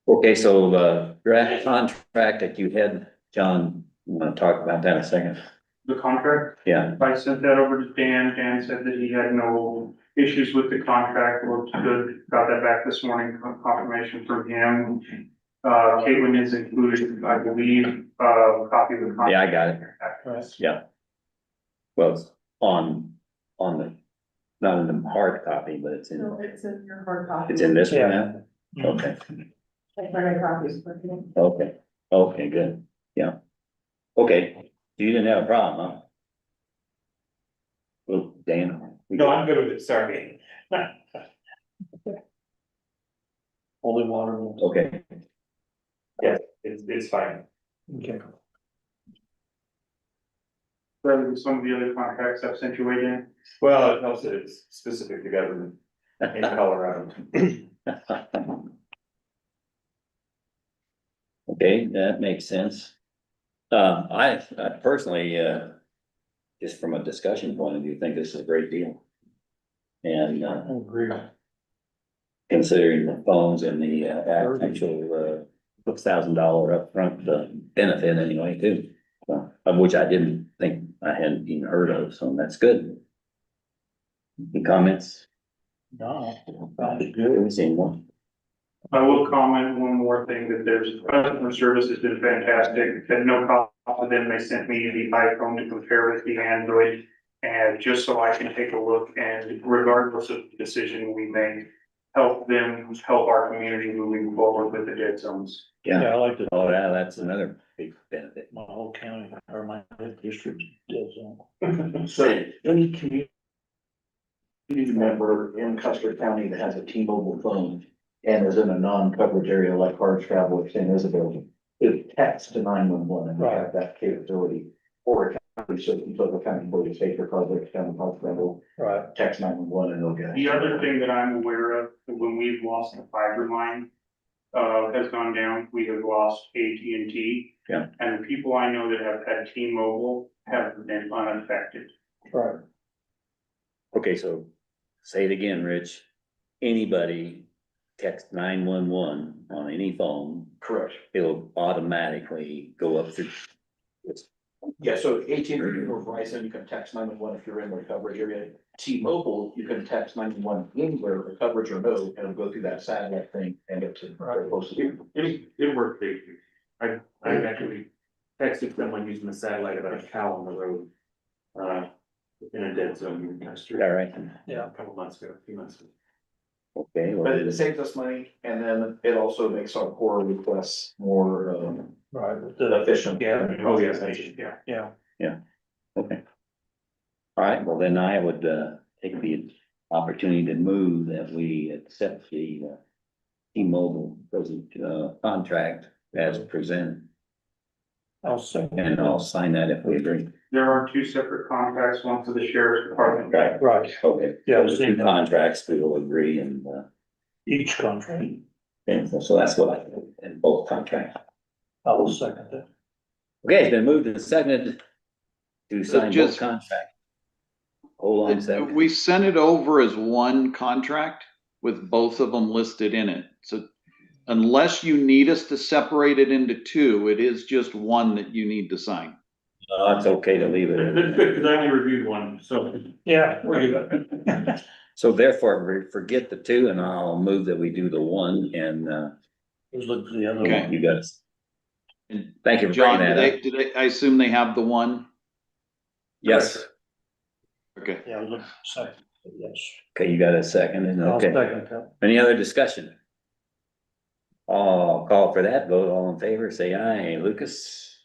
Okay, so the draft contract that you had, John, you wanna talk about that a second? The contract, Yeah, I sent that over to Dan. Dan said that he had no issues with the contract, looked good, got that back this morning, confirmation from him. Caitlin is included, I believe, copy of the contract. yeah, I got it. Yes. Yeah. Well, it's on the, not in the hard copy, but it's No, in, it's in your hard copy. it's in this one now? Okay, Like my copies, but you know. okay, okay, good, yeah. Okay, you didn't have a problem, huh? Well, Dan? No, I'm good with it, sorry. Only water. Okay, Yeah, it's fine. Okay. Rather than some of the other contracts I've sent you way in. Well, it helps that it's specific to government in Colorado. okay, that makes sense. I personally, just from a discussion point of view, think this is a great deal. And, Agree. considering the phones and the, actual, $6,000 upfront, benefit anyway too. Of which I didn't think I hadn't even heard of, so that's good. Any comments? No. We've seen one. I will comment one more thing, that there's customer service has been fantastic. At no cost to them, they sent me the iPhone to compare with the Android. And just so I can take a look, and regardless of the decision we make, help them, help our community moving forward with the dead zones. Yeah, Yeah, I like to. oh, yeah, that's another big benefit. My whole county or my district does. So any community member in Custer County that has a T-Mobile phone and is in a non-coverage area like Harsh Travel or San Isabel, is text to 911 and we have that capability. Or a county, so if you took a county board of state or project down in Harsh Travel, Right. text 911 and they'll get it. The other thing that I'm aware of, when we've lost the fiber line, has gone down, we have lost AT&T. Yeah. And the people I know that have had T-Mobile have been unaffected. Right. Okay, so say it again, Rich. Anybody text 911 on any phone, Correct. it'll automatically go up through. Yeah, so AT&T or Verizon, you can text 911 if you're in their coverage area. T-Mobile, you can text 911 anywhere, the coverage or no, and it'll go through that satellite thing and get to very close to you. It worked great. I actually texted someone using the satellite about a cow on the road. In a dead zone in Custer. All right, Yeah, a few months ago. okay, But well, it saves us money and then it also makes our core requests more Right. efficient. Yeah. Oh, yes, yeah. Yeah. okay. All right, well, then I would, take the opportunity to move that we accept the, T-Mobile present, contract as presented. I'll second. And I'll sign that if we agree. There are two separate contracts, one for the sheriff's department. Right, Right. okay. Yeah, Those two contracts, we will agree and, Each contract. and so that's what I, and both contracts. I will second that. Okay, it's been moved and seconded to sign both Just- contracts. Hold on a second. We sent it over as one contract with both of them listed in it. So unless you need us to separate it into two, it is just one that you need to sign. It's okay to leave it. That's good, because I only reviewed one, so. Yeah, we're good. So therefore, forget the two and I'll move that we do the one and, Let's look for the other Okay. one. you guys. Thank you for John, bringing that up. do they, I assume they have the one? Yes. Okay. Yeah, look, second, yes. Okay, you got a second and I'll okay. second that. Any other discussion? I'll call for that vote. All in favor, say aye. Lucas?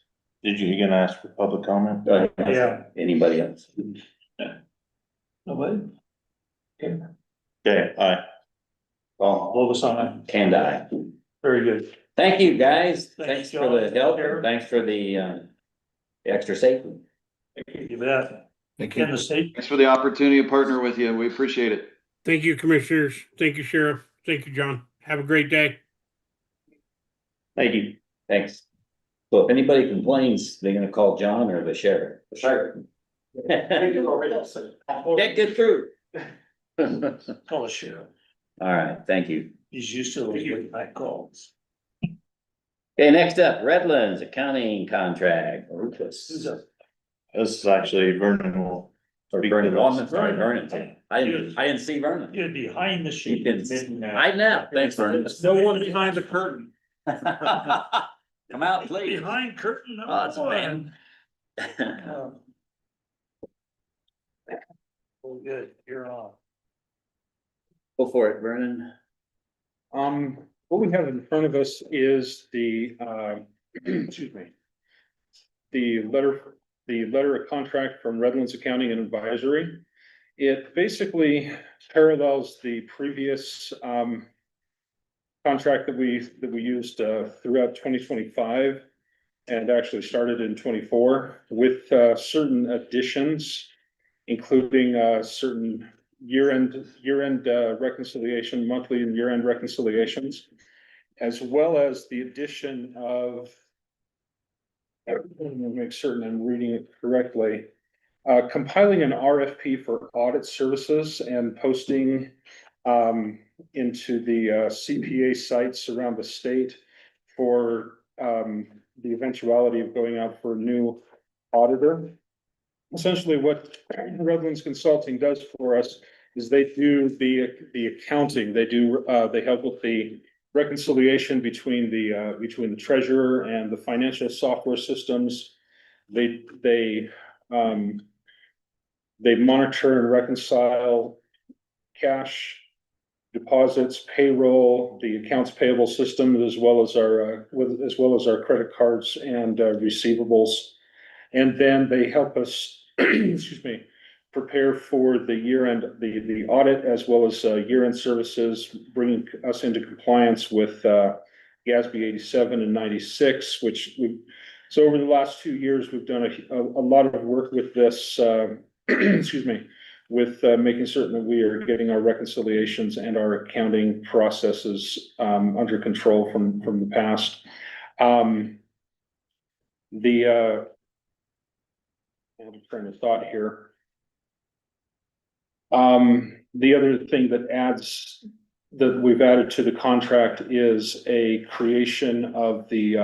You gonna ask for public comment? Yeah. Anybody else? Nobody? Okay, Okay, aye. all of us on it. And I. Very good. Thank you, guys. Thanks, Thanks for the John. help. and Thanks for the extra safety. You bet. Thank In you. the state. Thanks for the opportunity to partner with you. We appreciate it. Thank you, commissioners. Thank you, Sheriff. Thank you, John. Have a great day. Thank you. Thanks. So if anybody complains, they're gonna call John or the sheriff. The sheriff. Get good through. Call the sheriff. All right, thank you. He's used to those late night calls. Okay, next up, Redlands Accounting Contract. Rufus. Who's up? This is actually Vernon will. Or speak Vernon. to Oh, us. I'm sorry, Vernon. I didn't see Vernon. You're behind the He scenes. didn't. I know. Thanks, Vernon. No one behind the curtain. Come out, please. Behind curtain. Oh, it's a man. Oh, good, you're on. Go for it, Vernon. What we have in front of us is the, excuse me. The letter of contract from Redlands Accounting and Advisory. It basically parallels the previous, contract that we used, throughout 2025. And actually started in 24 with, certain additions, including, certain year-end reconciliation, monthly and year-end reconciliations, as well as the addition of, let me make certain I'm reading it correctly, compiling an RFP for audit services and posting into the CPA sites around the state for the eventuality of going out for a new auditor. Essentially, what Redlands Consulting does for us is they do the accounting. They help with the reconciliation between the treasurer and the financial software systems. They monitor and reconcile cash deposits, payroll, the accounts payable system, as well as our credit cards and receivables. And then they help us, excuse me, prepare for the year-end, the audit, as well as year-end services, bringing us into compliance with GASB 87 and 96, so over the last 2 years, we've done a lot of work with this, excuse me, with making certain that we are getting our reconciliations and our accounting processes under control from the past. I'm trying to thought here. The other thing that we've added to the contract is a creation of the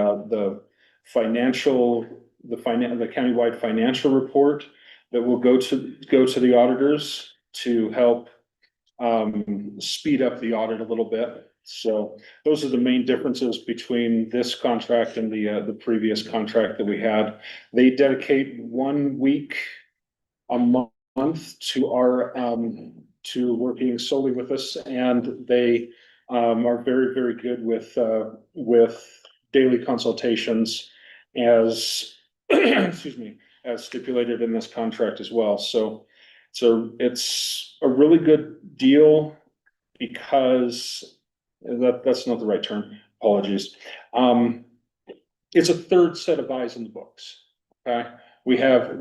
countywide financial report that will go to the auditors to help speed up the audit a little bit. So those are the main differences between this contract and the previous contract that we had. They dedicate 1 week a month to our to working solely with us, and they are very, very good with daily consultations as excuse me, as stipulated in this contract as well. So it's a really good deal because that's not the right term. Apologies. It's a third set of eyes in the books. Okay. We have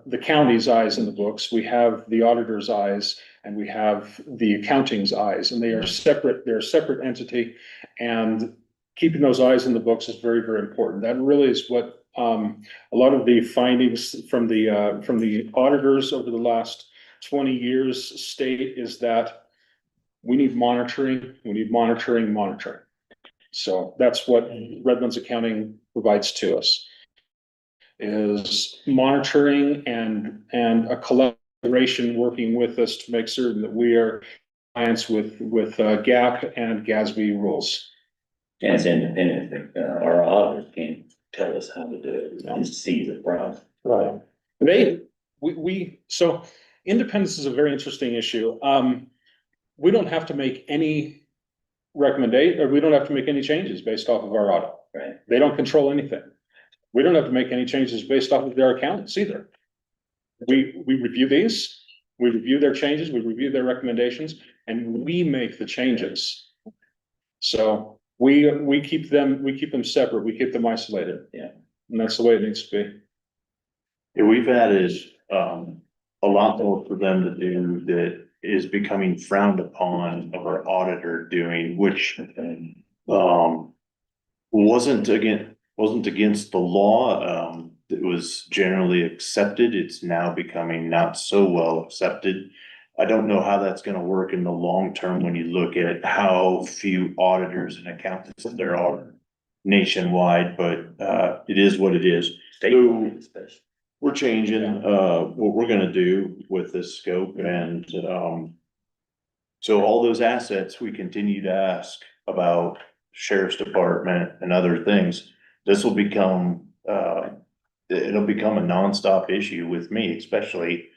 the county's eyes in the books, we have the auditor's eyes, and we have the accounting's eyes, and they're a separate entity. And keeping those eyes in the books is very, very important. That really is what, a lot of the findings from the auditors over the last 20 years state is that we need monitoring, monitoring. So that's what Redlands Accounting provides to us. Is monitoring and a collaboration working with us to make certain that we are compliant with GAAP and GASB rules. And it's independent, our auditors can't tell us how to do it, just see the problem. Right. So independence is a very interesting issue. We don't have to make any recommendation, or we don't have to make any changes based off of our audit. Right. They don't control anything. We don't have to make any changes based off of their accountants either. We review these, we review their changes, we review their recommendations, and we make the changes. So we keep them separate, we keep them isolated. Yeah. And that's the way it needs to be. Yeah, we've added, a lot more for them to do that is becoming frowned upon of our auditor doing, which, wasn't against the law. It was generally accepted. It's now becoming not so well accepted. I don't know how that's gonna work in the long term when you look at how few auditors and accountants there are nationwide, but, it is what it is. So we're changing, what we're gonna do with this scope and, so all those assets, we continue to ask about sheriff's department and other things. This will become, it'll become a nonstop issue with me, especially,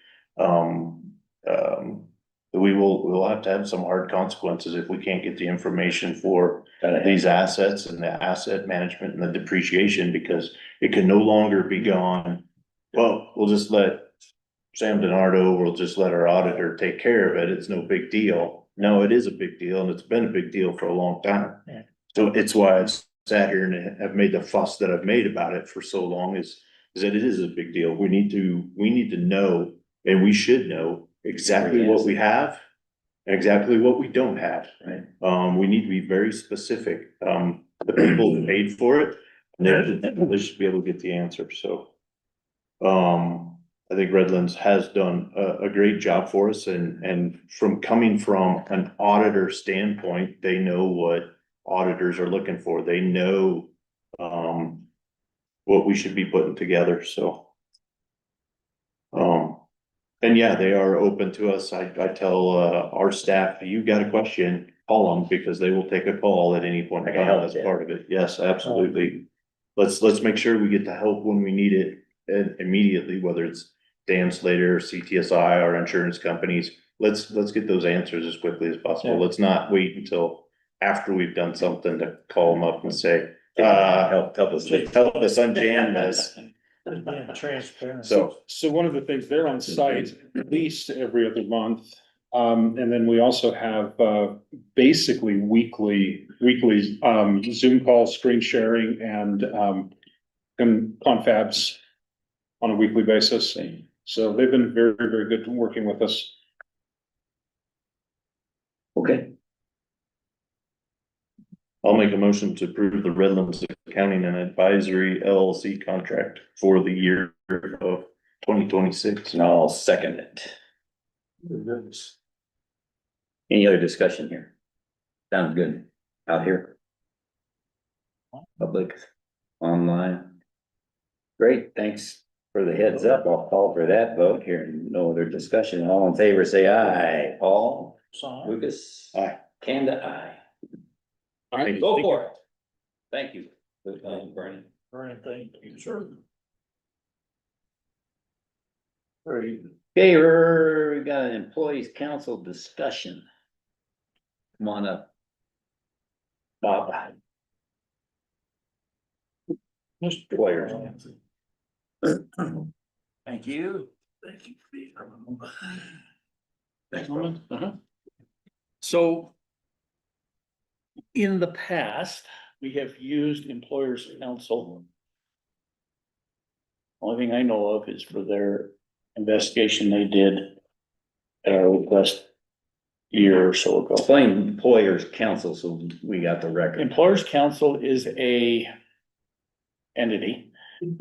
we'll have to have some hard consequences if we can't get the information for these assets and the asset management and the depreciation, because it can no longer be gone. Well, we'll just let Sam DiNardo, we'll just let our auditor take care of it. It's no big deal. No, it is a big deal, and it's been a big deal for a long time. Yeah. So it's why I've sat here and have made the fuss that I've made about it for so long is that it is a big deal. We need to know, and we should know exactly what we have and exactly what we don't have. Right. We need to be very specific. The people who paid for it, they should be able to get the answer, so. I think Redlands has done a great job for us, and from coming from an auditor standpoint, they know what auditors are looking for. They know, what we should be putting together, so. And yeah, they are open to us. I tell, our staff, you got a question, call them, because they will take a call at any point in time as part of it. Yes, absolutely. Let's make sure we get the help when we need it, and immediately, whether it's Dan Slater, CTSI, our insurance companies. Let's get those answers as quickly as possible. Yeah. Let's not wait until after we've done something to call them up and say, Help us. help us unjam this. Being transparent. So, So one of the things, they're on site at least every other month. And then we also have, basically weekly, Zoom calls, screen sharing and confabs on a weekly basis. So they've been very, very good working with us. Okay, I'll make a motion to approve the Redlands Accounting and Advisory LLC contract for the year of 2026. and I'll second it. Any other discussion here? Sounds good. Out here? Public, online? Great, thanks for the heads up. I'll call for that vote here. No other discussion. All in favor, say aye. Paul? Lucas? Aye. Kanda, aye. All right. Go for it. Thank you, Vernon. Thank you, sir. Okay, we got an employees council discussion. Come on up. Bob. Mr. Players. Thank you. Thank you. So in the past, we have used employers council. Only thing I know of is for their investigation they did at our request year or so ago. Explain employers council, so we got the record. Employers Council is a entity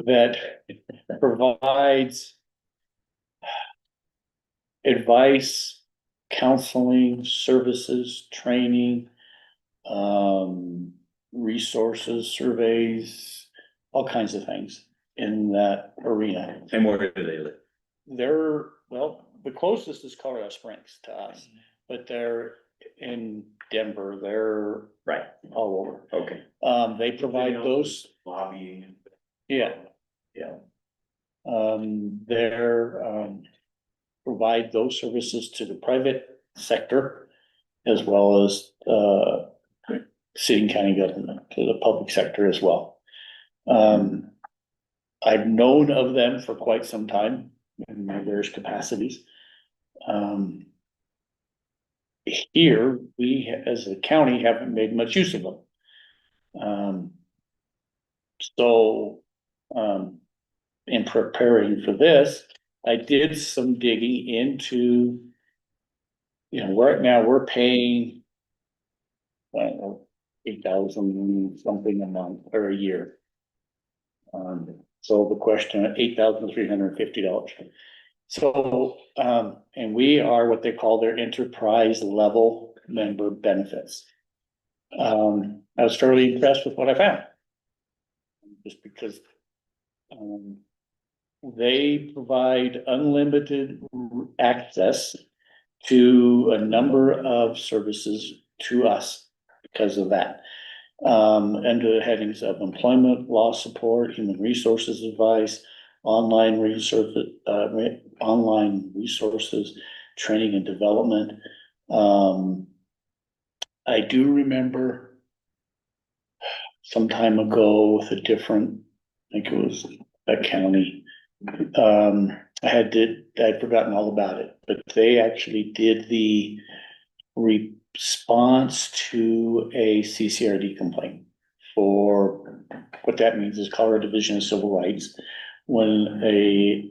that provides advice, counseling, services, training, resources, surveys, all kinds of things in that arena. And where do they live? Well, the closest is Colorado Springs to us, but they're in Denver, they're Right, all over. okay. They provide those, Lobbying. yeah, they're, provide those services to the private sector as well as, city and county government, to the public sector as well. I've known of them for quite some time in my various capacities. Here, we, as a county, haven't made much use of them. So, in preparing for this, I did some digging into, right now, we're paying, I don't know, 8,000 something a month or a year. So the question, $8,350. So, and we are what they call their enterprise level member benefits. I was fairly impressed with what I found. Just because, they provide unlimited access to a number of services to us because of that. Under the headings of employment, law support, human resources advice, online resources, training and development. I do remember some time ago with a different, I think it was a county. I'd forgotten all about it, but they actually did the response to a CCRD complaint. For what that means is Colorado Division of Civil Rights. When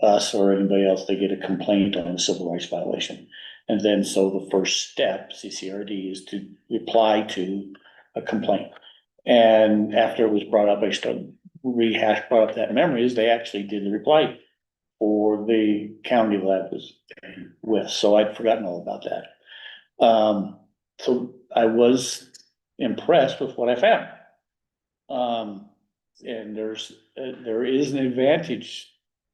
us or anybody else, they get a complaint on a civil rights violation. And then so the first step, CCRD, is to reply to a complaint. And after it was brought up, brought up that memory, is they actually did the reply for the county that I was with, so I'd forgotten all about that. So I was impressed with what I found. And there is an advantage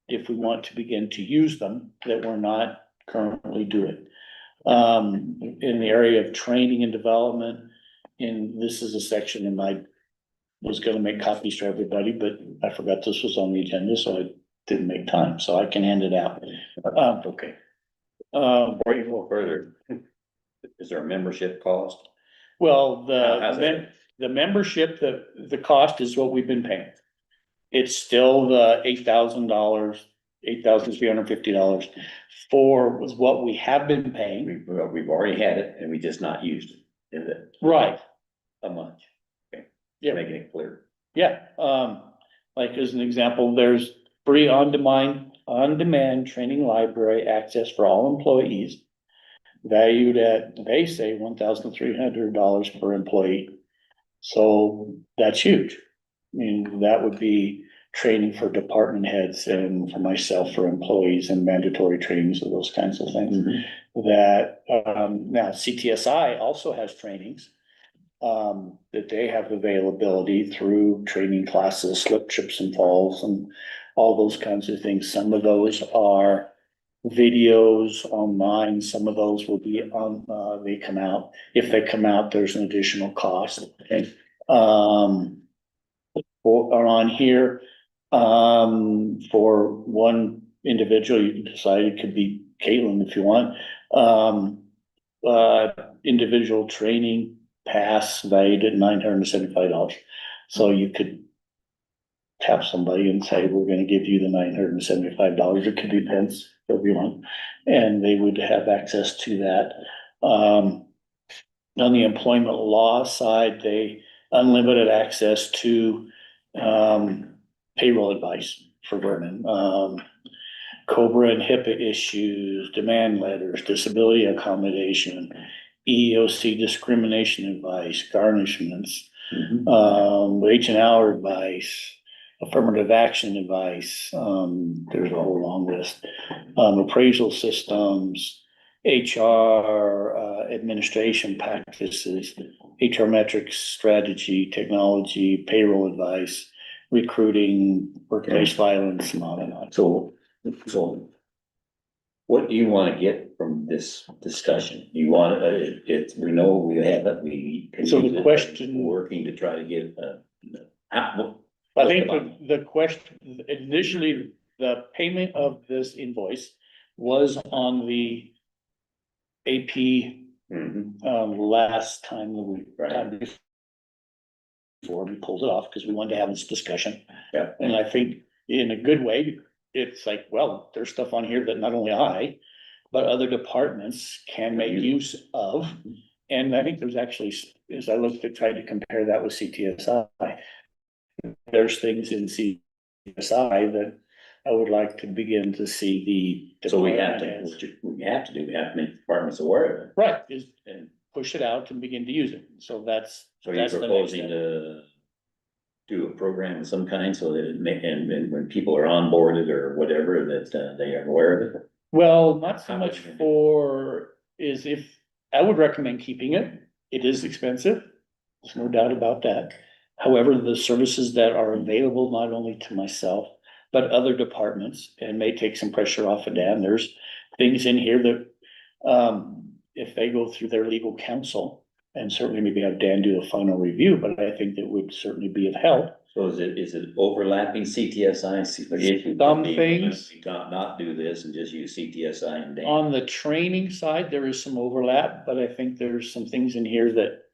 if we want to begin to use them that we're not currently doing. In the area of training and development, and this is a section and I was gonna make copies for everybody, but I forgot this was on the agenda, so I didn't make time, so I can hand it out. Okay. Before you go further, is there a membership cost? Well, How's that? the membership, the cost is what we've been paying. It's still the $8,000, $8,350 for what we have been paying. We've already had it and we just not used it, is it? Right. A month. Okay. Yeah. Making it clear. Yeah, like as an example, there's free on-demand training library access for all employees. Valued at, they say, $1,300 per employee. So that's huge. I mean, that would be training for department heads and for myself for employees and mandatory trainings of those kinds of things. That, now CTSI also has trainings. That they have availability through training classes, slip, trips and falls and all those kinds of things. Some of those are videos online. Some of those will be on, they come out. If they come out, there's an additional cost. Okay. Or on here, for one individual, you can decide it could be Caitlin if you want. Individual training pass valued at $975. So you could tap somebody and say, we're gonna give you the $975. It could be pence, whatever you want. And they would have access to that. On the employment law side, they unlimited access to payroll advice for women. COBRA and HIPAA issues, demand letters, disability accommodation, EEOC discrimination advice, garnishments, wage and hour advice, affirmative action advice, there's a whole long list. Appraisal systems, HR, administration practices, HR metrics, strategy, technology, payroll advice, recruiting, workplace violence, and on and on. So what do you want to get from this discussion? You want, we know we have it, we. can So the use it, question- Working to try to get, I think the question, initially, the payment of this invoice was on the AP, last time that we. Before we pulled it off, because we wanted to have this discussion. Yeah. And I think in a good way, it's like, well, there's stuff on here that not only I, but other departments can make use of. And I think there's actually, as I looked at, tried to compare that with CTSI, there's things in CTSI that I would like to begin to see the. So we have department to, heads- we have to make departments aware of it. Right, is, and push it out and begin to use it. So that's. So you're that's the next proposing step. to do a program of some kind so that it may, and when people are onboarded or whatever, that they are aware of it? Well, not so How much would you do? for, is if, I would recommend keeping it. It is expensive. There's no doubt about that. However, the services that are available, not only to myself, but other departments, and may take some pressure off of Dan. There's things in here that, if they go through their legal counsel, and certainly maybe have Dan do a final review, but I think that would certainly be of help. So is it overlapping CTSI? Some things. Not do this and just use CTSI and. On the training side, there is some overlap, but I think there's some things in here that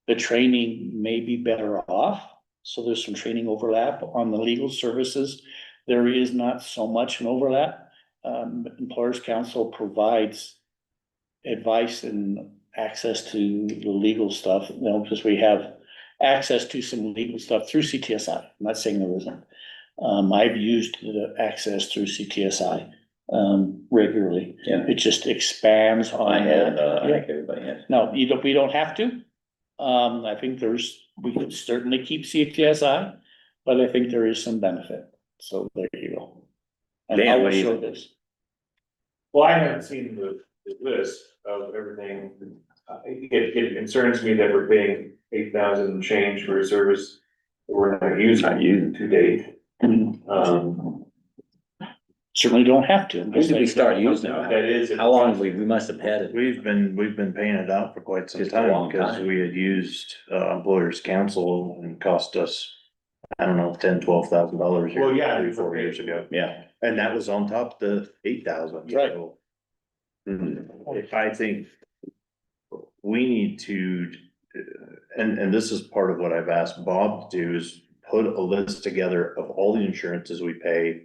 the training may be better off. So there's some training overlap. On the legal services, there is not so much an overlap. Employers Council provides advice and access to the legal stuff, you know, because we have access to some legal stuff through CTSI. I'm not saying there isn't. I've used the access through CTSI regularly. Yeah. It just expands on. I have, that. I think everybody has. No, we don't have to. I think we could certainly keep CTSI, but I think there is some benefit. So there you go. And I Dan, will what do you show think? this. Well, I haven't seen the list of everything. It concerns me that we're paying 8,000 change for a service that we're not using to date. Certainly don't have to. When did we start using it? That is. How long have we must have had it? We've been paying it out for quite some Just a time, long because time. we had used, employers council and cost us, I don't know, $10,000-12,000 here. Well, yeah. 3-4 years ago. Yeah. And that was on top of the 8,000. Right. So, if I think we need to, and this is part of what I've asked Bob to do, is put a list together of all the insurances we pay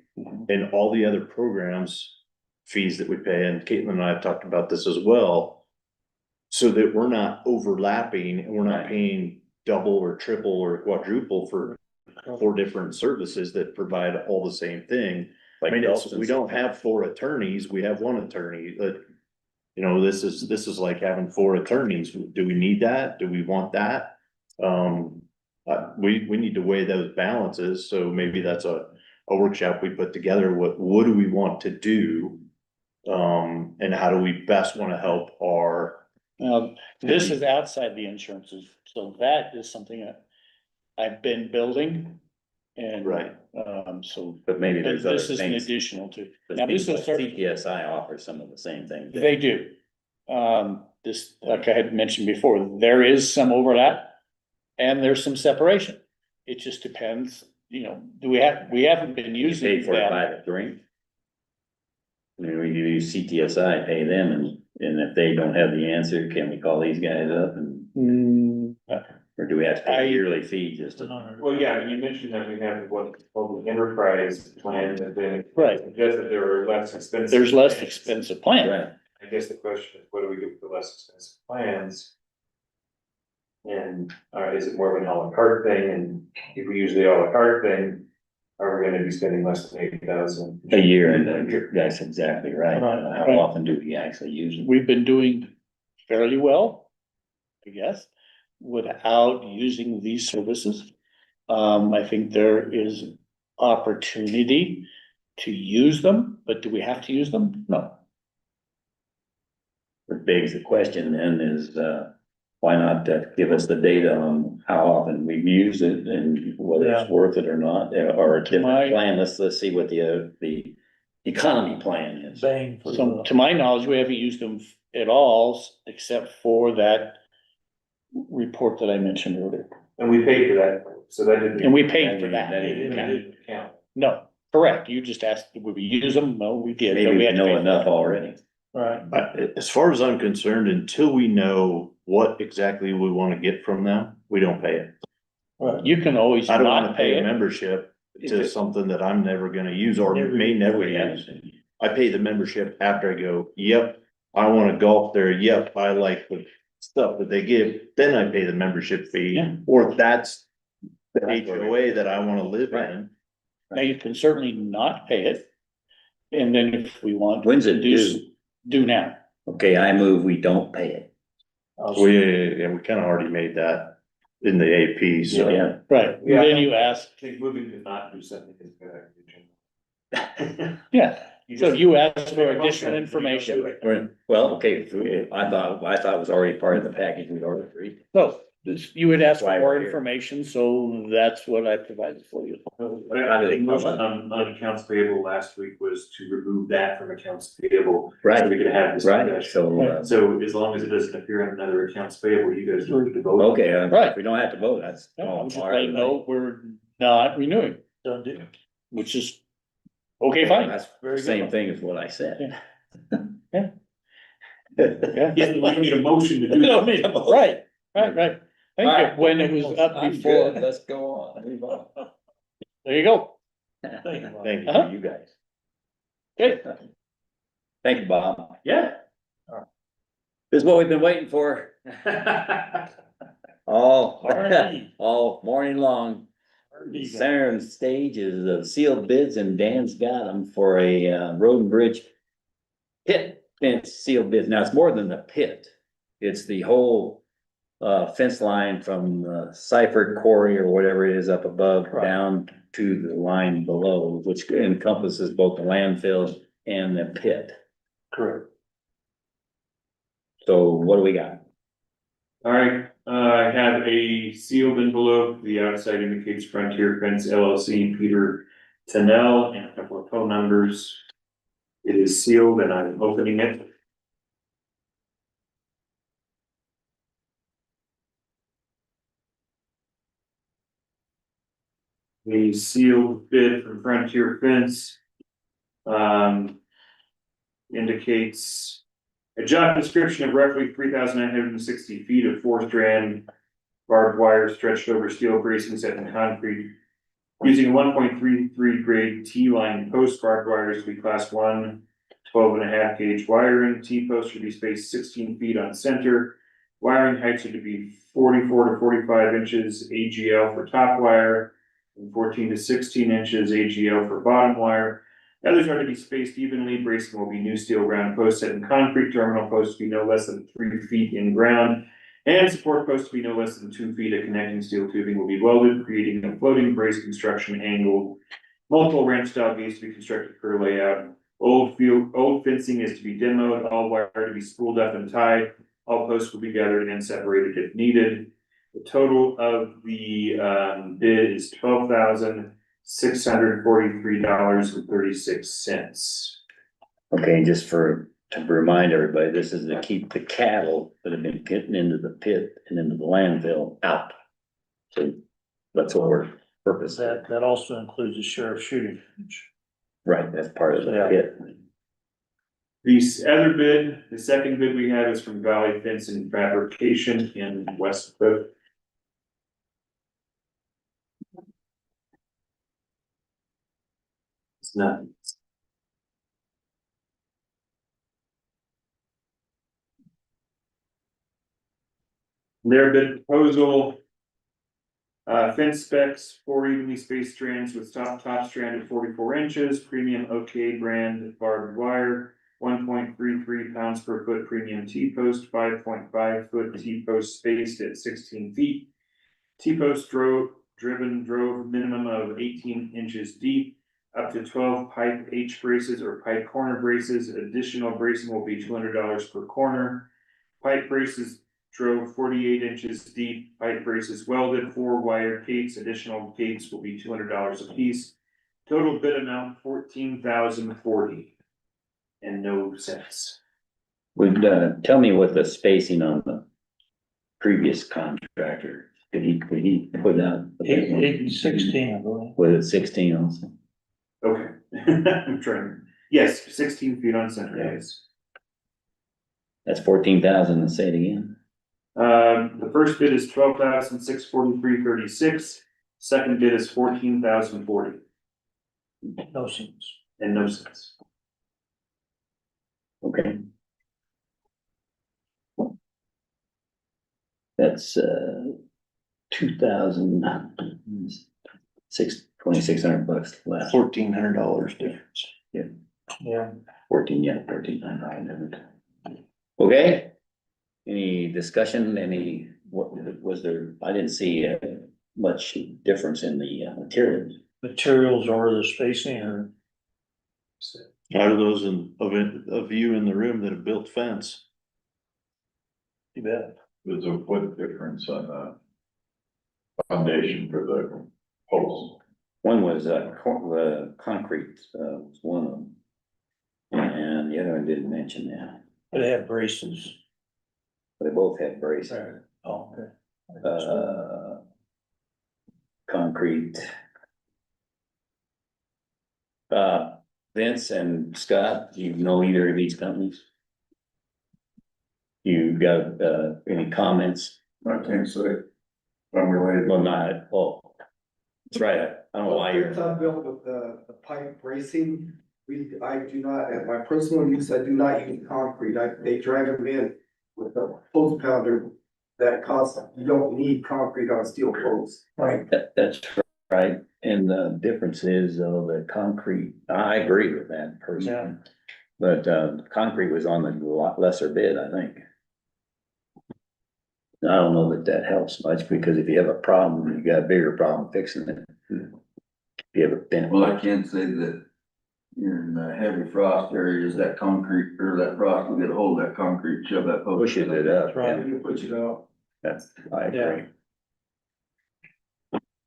and all the other programs, fees that we pay, and Caitlin and I have talked about this as well. So that we're not overlapping and we're not paying double or triple or quadruple for 4 different services that provide all the same thing. I mean, we don't have 4 attorneys, we have 1 attorney, but. You know, this is like having 4 attorneys. Do we need that? Do we want that? We need to weigh those balances, so maybe that's a workshop we put together. What do we want to do? And how do we best wanna help our. This is outside the insurances, so that is something that I've been building. And. Right. So. But maybe there's other This is an things. additional to. The Now, this things is like sort of. CTSI offers some of the same things. They do. This, like I had mentioned before, there is some overlap and there's some separation. It just depends, you know, we haven't been You using pay for it that. by the drink. I mean, we use CTSI, pay them, and if they don't have the answer, can we call these guys up and, or do we have to pay a yearly fee just to? Well, yeah, you mentioned that we have what's called the enterprise plan, that then. Right. Suggest that there are less expensive. There's less plans. expensive plan. Right. I guess the question is, what do we do with the less expensive plans? And, is it more of an à la carte thing? And if we use the à la carte thing, are we gonna be spending less than 80,000? A year, and that's exactly right. Right. How often do we actually use them? We've been doing fairly well, I guess, without using these services. I think there is opportunity to use them, but do we have to use them? No. What begs the question then is, why not give us the data on how often we've used it and whether it's worth it or not, or a different plan? Let's see what the economy plan is. Bang for So the, to my knowledge, we haven't used them at all, except for that report that I mentioned earlier. And we paid for that, so that didn't. And we paid for that. That didn't count. No, correct. You just asked, would we use them? No, we did. but Maybe we had to know pay for enough that. already. right, As far as I'm concerned, until we know what exactly we wanna get from them, we don't pay it. right. You can always I don't wanna not pay pay a it. membership to something that I'm never gonna use or may never use. I pay the membership after I go, yep, I wanna golf there, yep, I like the stuff that they give, then I pay the membership fee. Yeah. Or if that's the HOA that I wanna live in. Now, you can certainly not pay it. And then if we want. When's it to due? Do now. Okay, I move we don't pay it. We kinda already made that in the AP, so. Yeah. Right. Yeah. Then you ask, I think moving to not do something is good. yeah, so just- you ask for additional information. Well, okay, I thought it was already part of the package we ordered. No, you would ask for Why more we're here. information, so that's what I provided for you. The motion on accounts payable last week was to remove that from accounts payable. Right. So we could have this Right, discussion. So as long as it doesn't appear on another accounts payable, you guys don't need to vote. okay, Right. if we don't have to vote, that's. No, I'm just letting you know we're not renewing, Done deal. which is, okay, fine. That's Very the good. same thing as what I said. Yeah. Yeah, we need a motion to do. Don't need a vote. Right, right. I think when it was up I'm before, good. Let's go on. Move on. there you go. Thank you, Bob. Thank you, Uh-huh. you guys. Okay, Thank you, Bob. Yeah. This is what we've been waiting for all, R&D. all morning long. Center stage is the sealed bids and Dan's got them for a road and bridge pit fence sealed bids. Now, it's more than the pit. It's the whole fence line from Seifert Quarry or whatever it is up above Right. down to the line below, which encompasses both the landfill and the pit. Correct. So what do we got? All right, I have a sealed envelope. The outside indicates Frontier Fence LLC, Peter Tennell, and a couple of phone numbers. It is sealed and I'm opening it. The sealed bid from Frontier Fence indicates a job description of roughly 3,960 feet of 4-strand barbed wire stretched over steel bracing set in concrete using 1.33 grade T-line post. Barbed wires to be class 1, 12.5 gauge wiring. T-posts should be spaced 16 feet on center. Wiring heights are to be 44 to 45 inches AGL for top wire and 14 to 16 inches AGL for bottom wire. Others are to be spaced evenly. Bracing will be new steel ground posts set in concrete. Terminal posts to be no less than 3 feet in ground. And support posts to be no less than 2 feet. A connecting steel tubing will be welded, creating a floating brace construction angle. Multiple ranch style gates to be constructed per layout. Old fencing is to be demoed. All wire to be spooled up and tied. All posts will be gathered and separated if needed. The total of the bid is $12,643.36. Okay, just to remind everybody, this is to keep the cattle that have been getting into the pit and into the landfill out. So that's what we're purpose. That also includes the sheriff's shooting range. Right, that's part of the Yeah. pit. The other bid, the second bid we have is from Valley Fence and Fabrication in West Cliff. It's nothing. Their bid proposal Fence specs, 4 evenly spaced strands with top strand at 44 inches, premium OK brand barbed wire. 1.33 pounds per foot premium T-post, 5.5 foot T-post spaced at 16 feet. T-post drove minimum of 18 inches deep, up to 12 pipe H braces or pipe corner braces. Additional bracing will be $200 per corner. Pipe braces drove 48 inches deep, pipe braces welded, 4 wire gates. Additional gates will be $200 a piece. Total bid amount $14,040 and no cents. Would, tell me what the spacing on the previous contractor, could he put out? 16, I believe. Was it 16 also? Okay, I'm trying. Yes, 16 feet on center, yes. That's 14,000, and say it again. The first bid is 12,643.36. Second bid is 14,040 No cents. and no cents. Okay. That's, 2,600 bucks less. $1,400 difference. Yeah. 14,900. Okay. Any discussion, what was there, I didn't see much difference in the materials. Materials or the spacing or. Out of those of you in the room that have built fence, You bet. There's a foot difference on the foundation for the post. One was concrete, was one of them. And the other one didn't mention that. They have braces. They both had braces. Oh, okay. Concrete. Vince and Scott, do you know either of these companies? You got, any comments? I can't say. I'm related. Well, not, oh, that's right, I don't know why you're. I'm built with the pipe bracing, I do not, at my personal use, I do not use concrete, they drag them in with a post pounder that costs, you don't need concrete on steel posts. Right. That's right, and the difference is though, the concrete, I agree with that personally. But, concrete was on the lot lesser bid, I think. I don't know that helps much, because if you have a problem, you got a bigger problem fixing it. If you have a bent. Well, I can say that in heavy frost areas, that concrete or that rock will get a hold of that concrete, shove that post. Pushes it up. Right. Yeah. You push it out. That's, I agree.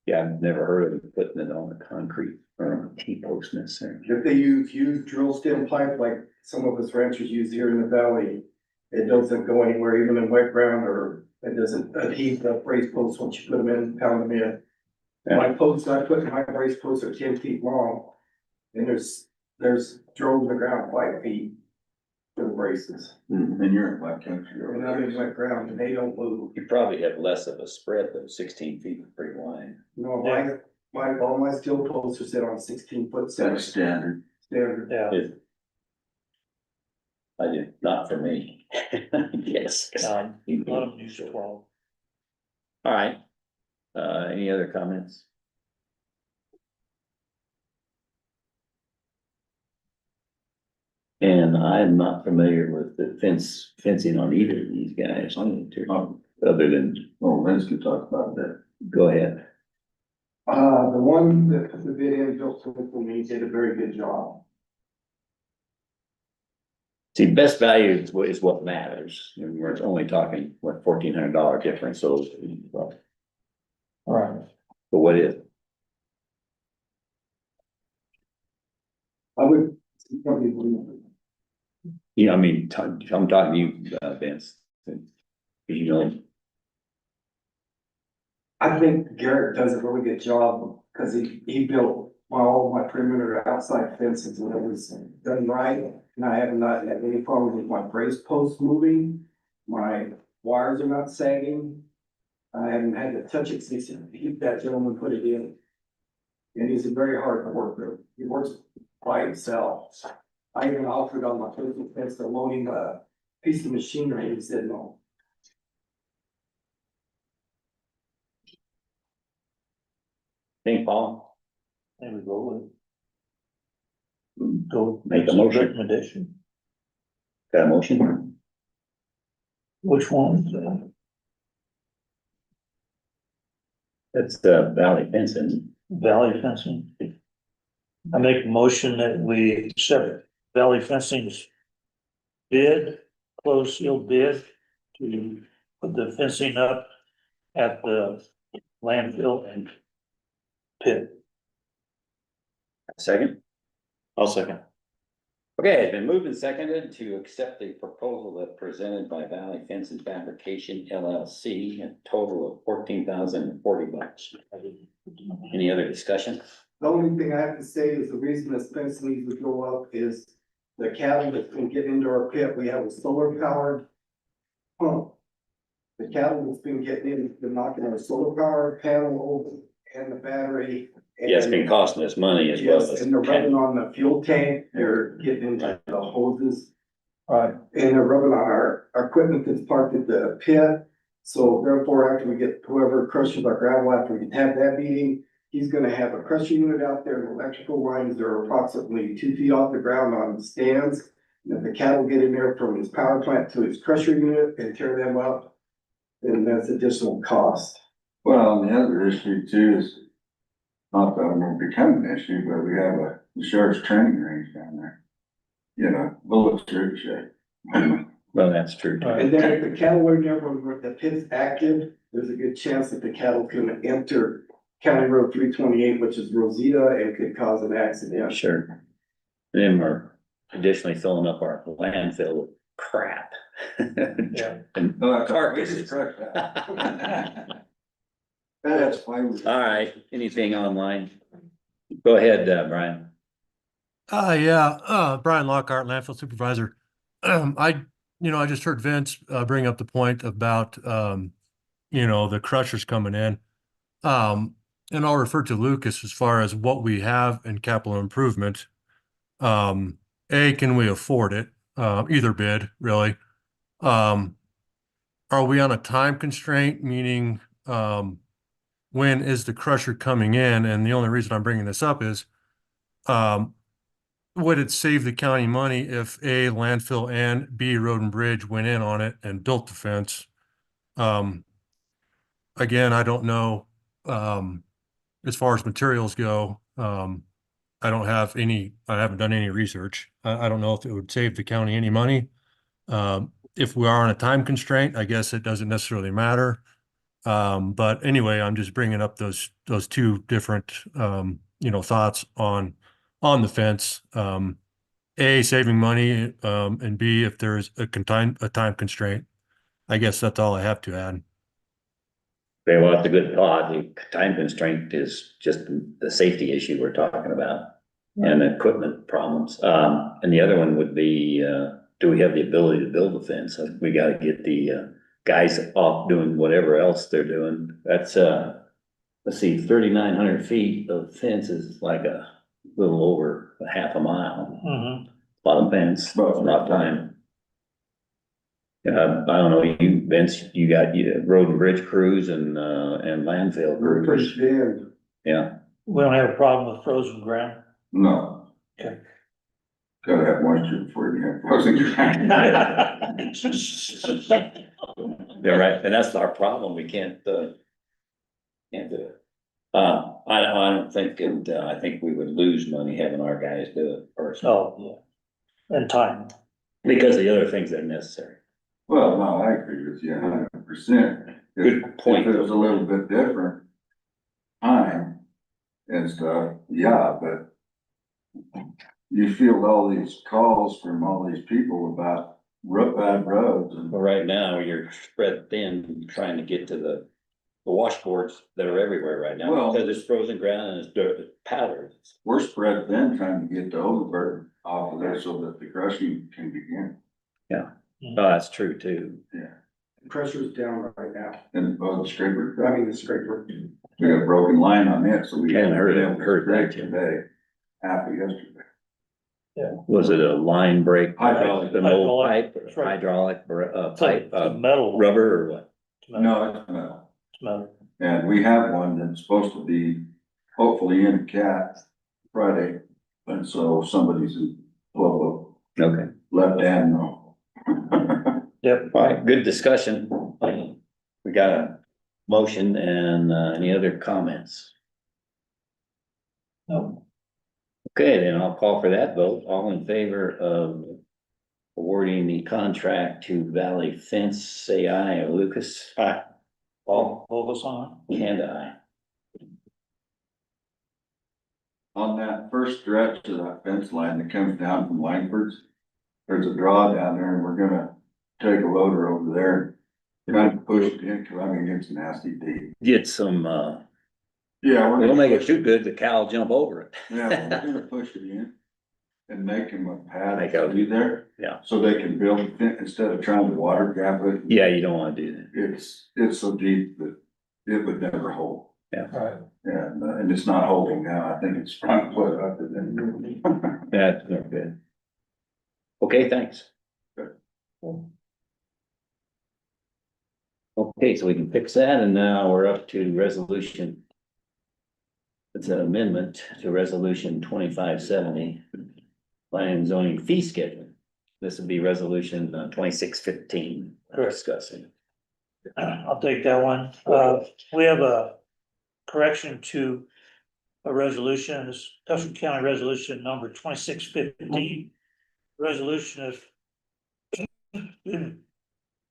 Yeah, I've never heard of putting it on the concrete or on a T-post necessarily. If they use drill stem pipe like some of us ranchers use here in the valley, it doesn't go anywhere, even in wet ground, or it doesn't adhere to brace posts once you put them in, pound them in. Yeah. My posts, I put my brace posts are 10 feet long, and there's drove in the ground 5 feet for the braces. And you're in my country. And I'm in wet ground, and they don't move. You probably have less of a spread though, 16 feet is pretty wide. No, all my steel posts are set on 16-foot That's standard. standard. Yeah. I did, not for me. Yes. A lot of them use 12. All right. Any other comments? And I'm not familiar with the fencing on either of these guys, other than, Oh, Vince could talk about that. go ahead. The one that put the bid in, built for me, did a very good job. See, best value is what matters, and we're only talking, what, $1,400 difference, so, well, All right. but what is? I would probably believe it. Yeah, I mean, I'm talking to you, Vince. You know, I think Garrett does a really good job, because he built all my perimeter outside fences, and it was done right. And I have not had any problems with my brace posts moving, my wires are not sagging. I haven't had to touch it since that gentleman put it in. And he's a very hard worker, he works by himself. I even offered on my Facebook fence to loan him a piece of machinery, and he said no. Think, Paul? There we go. Go. Make a motion. Recommendation. Got a motion? Which one? That's the valley fencing. Valley fencing. I make a motion that we accept Valley Fencing's bid, closed sealed bid to put the fencing up at the landfill and pit. Second? I'll second. Okay, it's been moved and seconded to accept the proposal that presented by Valley Fencing Fabrication LLC, a total of $14,040. Any other discussion? The only thing I have to say is the reason this fence needs to go up is the cattle that's been getting into our pit, we have a solar powered pump. The cattle that's been getting in, been knocking our solar powered panel over and the battery. Yeah, it's been costing us money as well. Yes, and they're rubbing on the fuel tank, they're getting into the hoses. And they're rubbing on our equipment that's parked at the pit. So therefore, after we get whoever crushes our gravel, after we have that meeting, he's gonna have a crusher unit out there, and electrical lines are approximately 2 feet off the ground on stands. And if the cattle get in there from his power plant to his crusher unit and tear them up, then that's additional cost. Well, and the other issue too is, not that it won't become an issue, but we have the sheriff's training range down there. You know, bullets ricochet. Well, that's true. And then if the cattle are there when the pit's active, there's a good chance that the cattle can enter County Road 328, which is Rosita, and could cause an accident. Sure. Then we're additionally filling up our landfill with crap. Yeah. And carcasses. That's why we. All right, anything online? Go ahead, Brian. Brian Lockhart, landfill supervisor. I just heard Vince bring up the point about the crushers coming in. And I'll refer to Lucas as far as what we have in capital improvement. Can we afford it? Either bid, really. Are we on a time constraint, meaning when is the crusher coming in? And the only reason I'm bringing this up is would it save the county money if A, landfill, and B, road and bridge went in on it and built the fence? Again, I don't know. As far as materials go, I haven't done any research. I don't know if it would save the county any money. If we are on a time constraint, I guess it doesn't necessarily matter. But anyway, I'm just bringing up those two different, thoughts on the fence. A, saving money, and B, if there's a time constraint. I guess that's all I have to add. Okay, well, that's a good thought. The time constraint is just the safety issue we're talking about and the equipment problems. And the other one would be, do we have the ability to build a fence? We gotta get the guys off doing whatever else they're doing. That's, let's see, 3,900 feet of fence is like a little over a half a mile. Mm-hmm. A lot of fence, not time. I don't know, you, Vince, you got road and bridge crews and landfill We're crews. pretty thin. Yeah. We don't have a problem with frozen ground. No. Okay. Gotta have moisture before you have frozen ground. Yeah, right, and that's our problem, we can't do it. I don't think, I think we would lose money having our guys do it personally. Oh, yeah. And time. Because the other things that are necessary. Well, no, I agree with you 100%. Good point. If it was a little bit different time and stuff, yeah, but you field all these calls from all these people about bad roads and. Well, right now, you're spread thin trying to get to the washboards that are everywhere right now. Well, because it's frozen ground and it's dirt, it's powder. we're spread thin trying to get the overburden off of there so that the crushing can begin. Yeah, oh, that's true too. Yeah. Pressure's down right now. And the scraper. I mean, the scraper. We got a broken line on it, so we. Hadn't heard that today, half of yesterday. Was it a line break? Hydraulic. An old pipe, That's right. hydraulic, pipe, Metal. rubber or what? No, it's metal. Metal. And we have one that's supposed to be hopefully in Cat Friday. And so somebody's in Pueblo, Okay. let Dan know. Yep. All right, good discussion. We got a motion and, any other comments? No. Okay, then I'll call for that vote. All in favor of awarding the contract to Valley Fence, say aye. Lucas? Aye. Paul? Hold us on. And aye. On that first stretch of that fence line that comes down from Langford's, there's a draw down there and we're gonna take a loader over there. Kind of push it in, cause I mean, it's nasty deep. Get some, Yeah, we're we'll gonna make it push too good, the cow will jump over it. Yeah, we're gonna push it in and make them a pad Make a- through there. Yeah. So they can build it instead of trying to water gap it. Yeah, you don't wanna do that. It's so deep that it would never hold. Yeah. Right. And it's not holding now. I think it's trying to put it up and then. That's not good. Okay, thanks. Good. Okay, so we can fix that, and now we're up to resolution. It's an amendment to resolution 2570. Planning and zoning fee schedule. This would be resolution 2615 we're discussing. I'll take that one. We have a correction to a resolution, this Custer County Resolution number 2615. Resolution is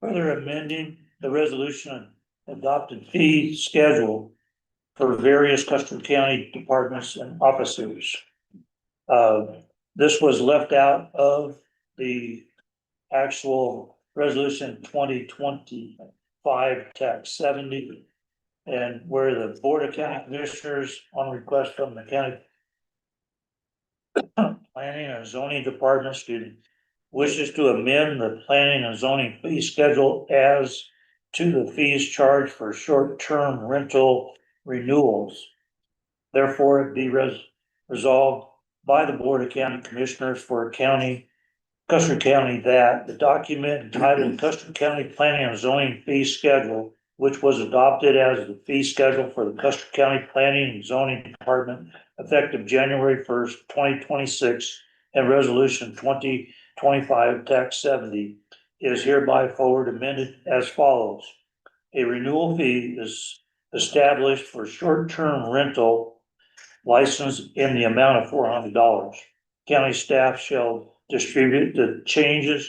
further amending the resolution adopted fee schedule for various Custer County departments and officers. This was left out of the actual resolution 2025 tax 70. And where the Board of County Commissioners, on request from the county planning and zoning department, wishes to amend the planning and zoning fee schedule as to the fees charged for short-term rental renewals. Therefore, it be resolved by the Board of County Commissioners for Custer County that the document entitled Custer County Planning and Zoning Fee Schedule, which was adopted as the fee schedule for the Custer County Planning and Zoning Department effective January 1st, 2026, and resolution 2025 tax 70, is hereby forward amended as follows. A renewal fee is established for short-term rental license in the amount of $400. County staff shall distribute the changes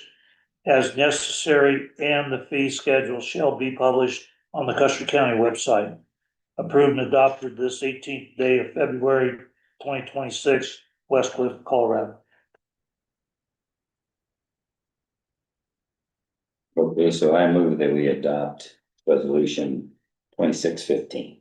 as necessary, and the fee schedule shall be published on the Custer County website. Approved and adopted this 18th day of February 2026, West Cliff, Colorado. Okay, so I move that we adopt resolution 2615.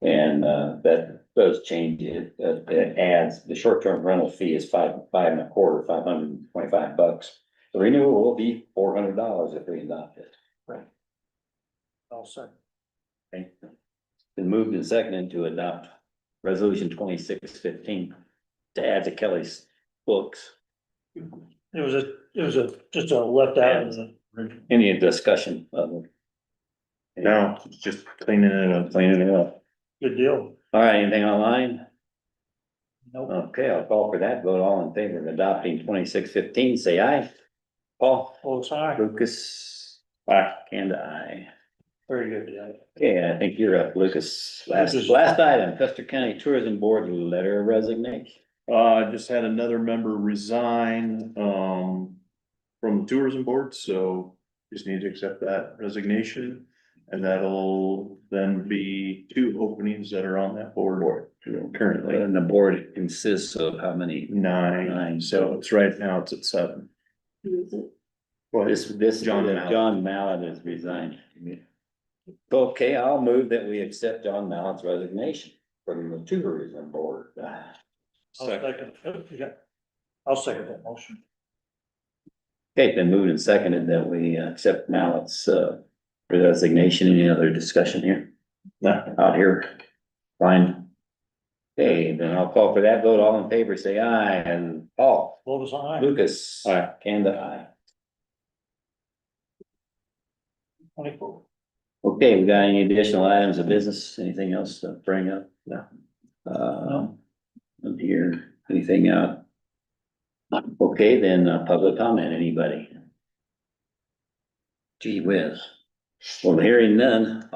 And that does change it. It adds the short-term rental fee is $5.25, $525. The renewal will be $400 if we adopt it. Right. All set. Okay. Been moved and seconded to adopt resolution 2615 to add to Kelly's books. It was just a left out of the original. Any discussion of it? No, it's just cleaning it up. Cleaning it up. Good deal. All right, anything online? Nope. Okay, I'll call for that. Vote all in favor of adopting 2615, say aye. Paul? Oh, sorry. Lucas? Aye. And aye. Very good, yeah. Okay, I think you're up, Lucas. Last item, Custer County Tourism Board letter of resignation. I just had another member resign, from the tourism board, so just need to accept that resignation. And that'll then be 2 openings that are on that board currently. And the board consists of how many? 9, so it's right now it's at 7. This John Mallett. John Mallett has resigned. Okay, I'll move that we accept John Mallett's resignation from the tourism board. I'll second that motion. Okay, it's been moved and seconded that we accept Mallett's resignation. Any other discussion here? No, out here. Fine. Okay, then I'll call for that vote. All in favor, say aye. And Paul? Vote is aye. Lucas? Aye. Kanda, aye. 24. Okay, we got any additional items of business? Anything else to bring up? Up here, anything out? Okay, then, public comment, anybody? Gee whiz. Well, hearing none,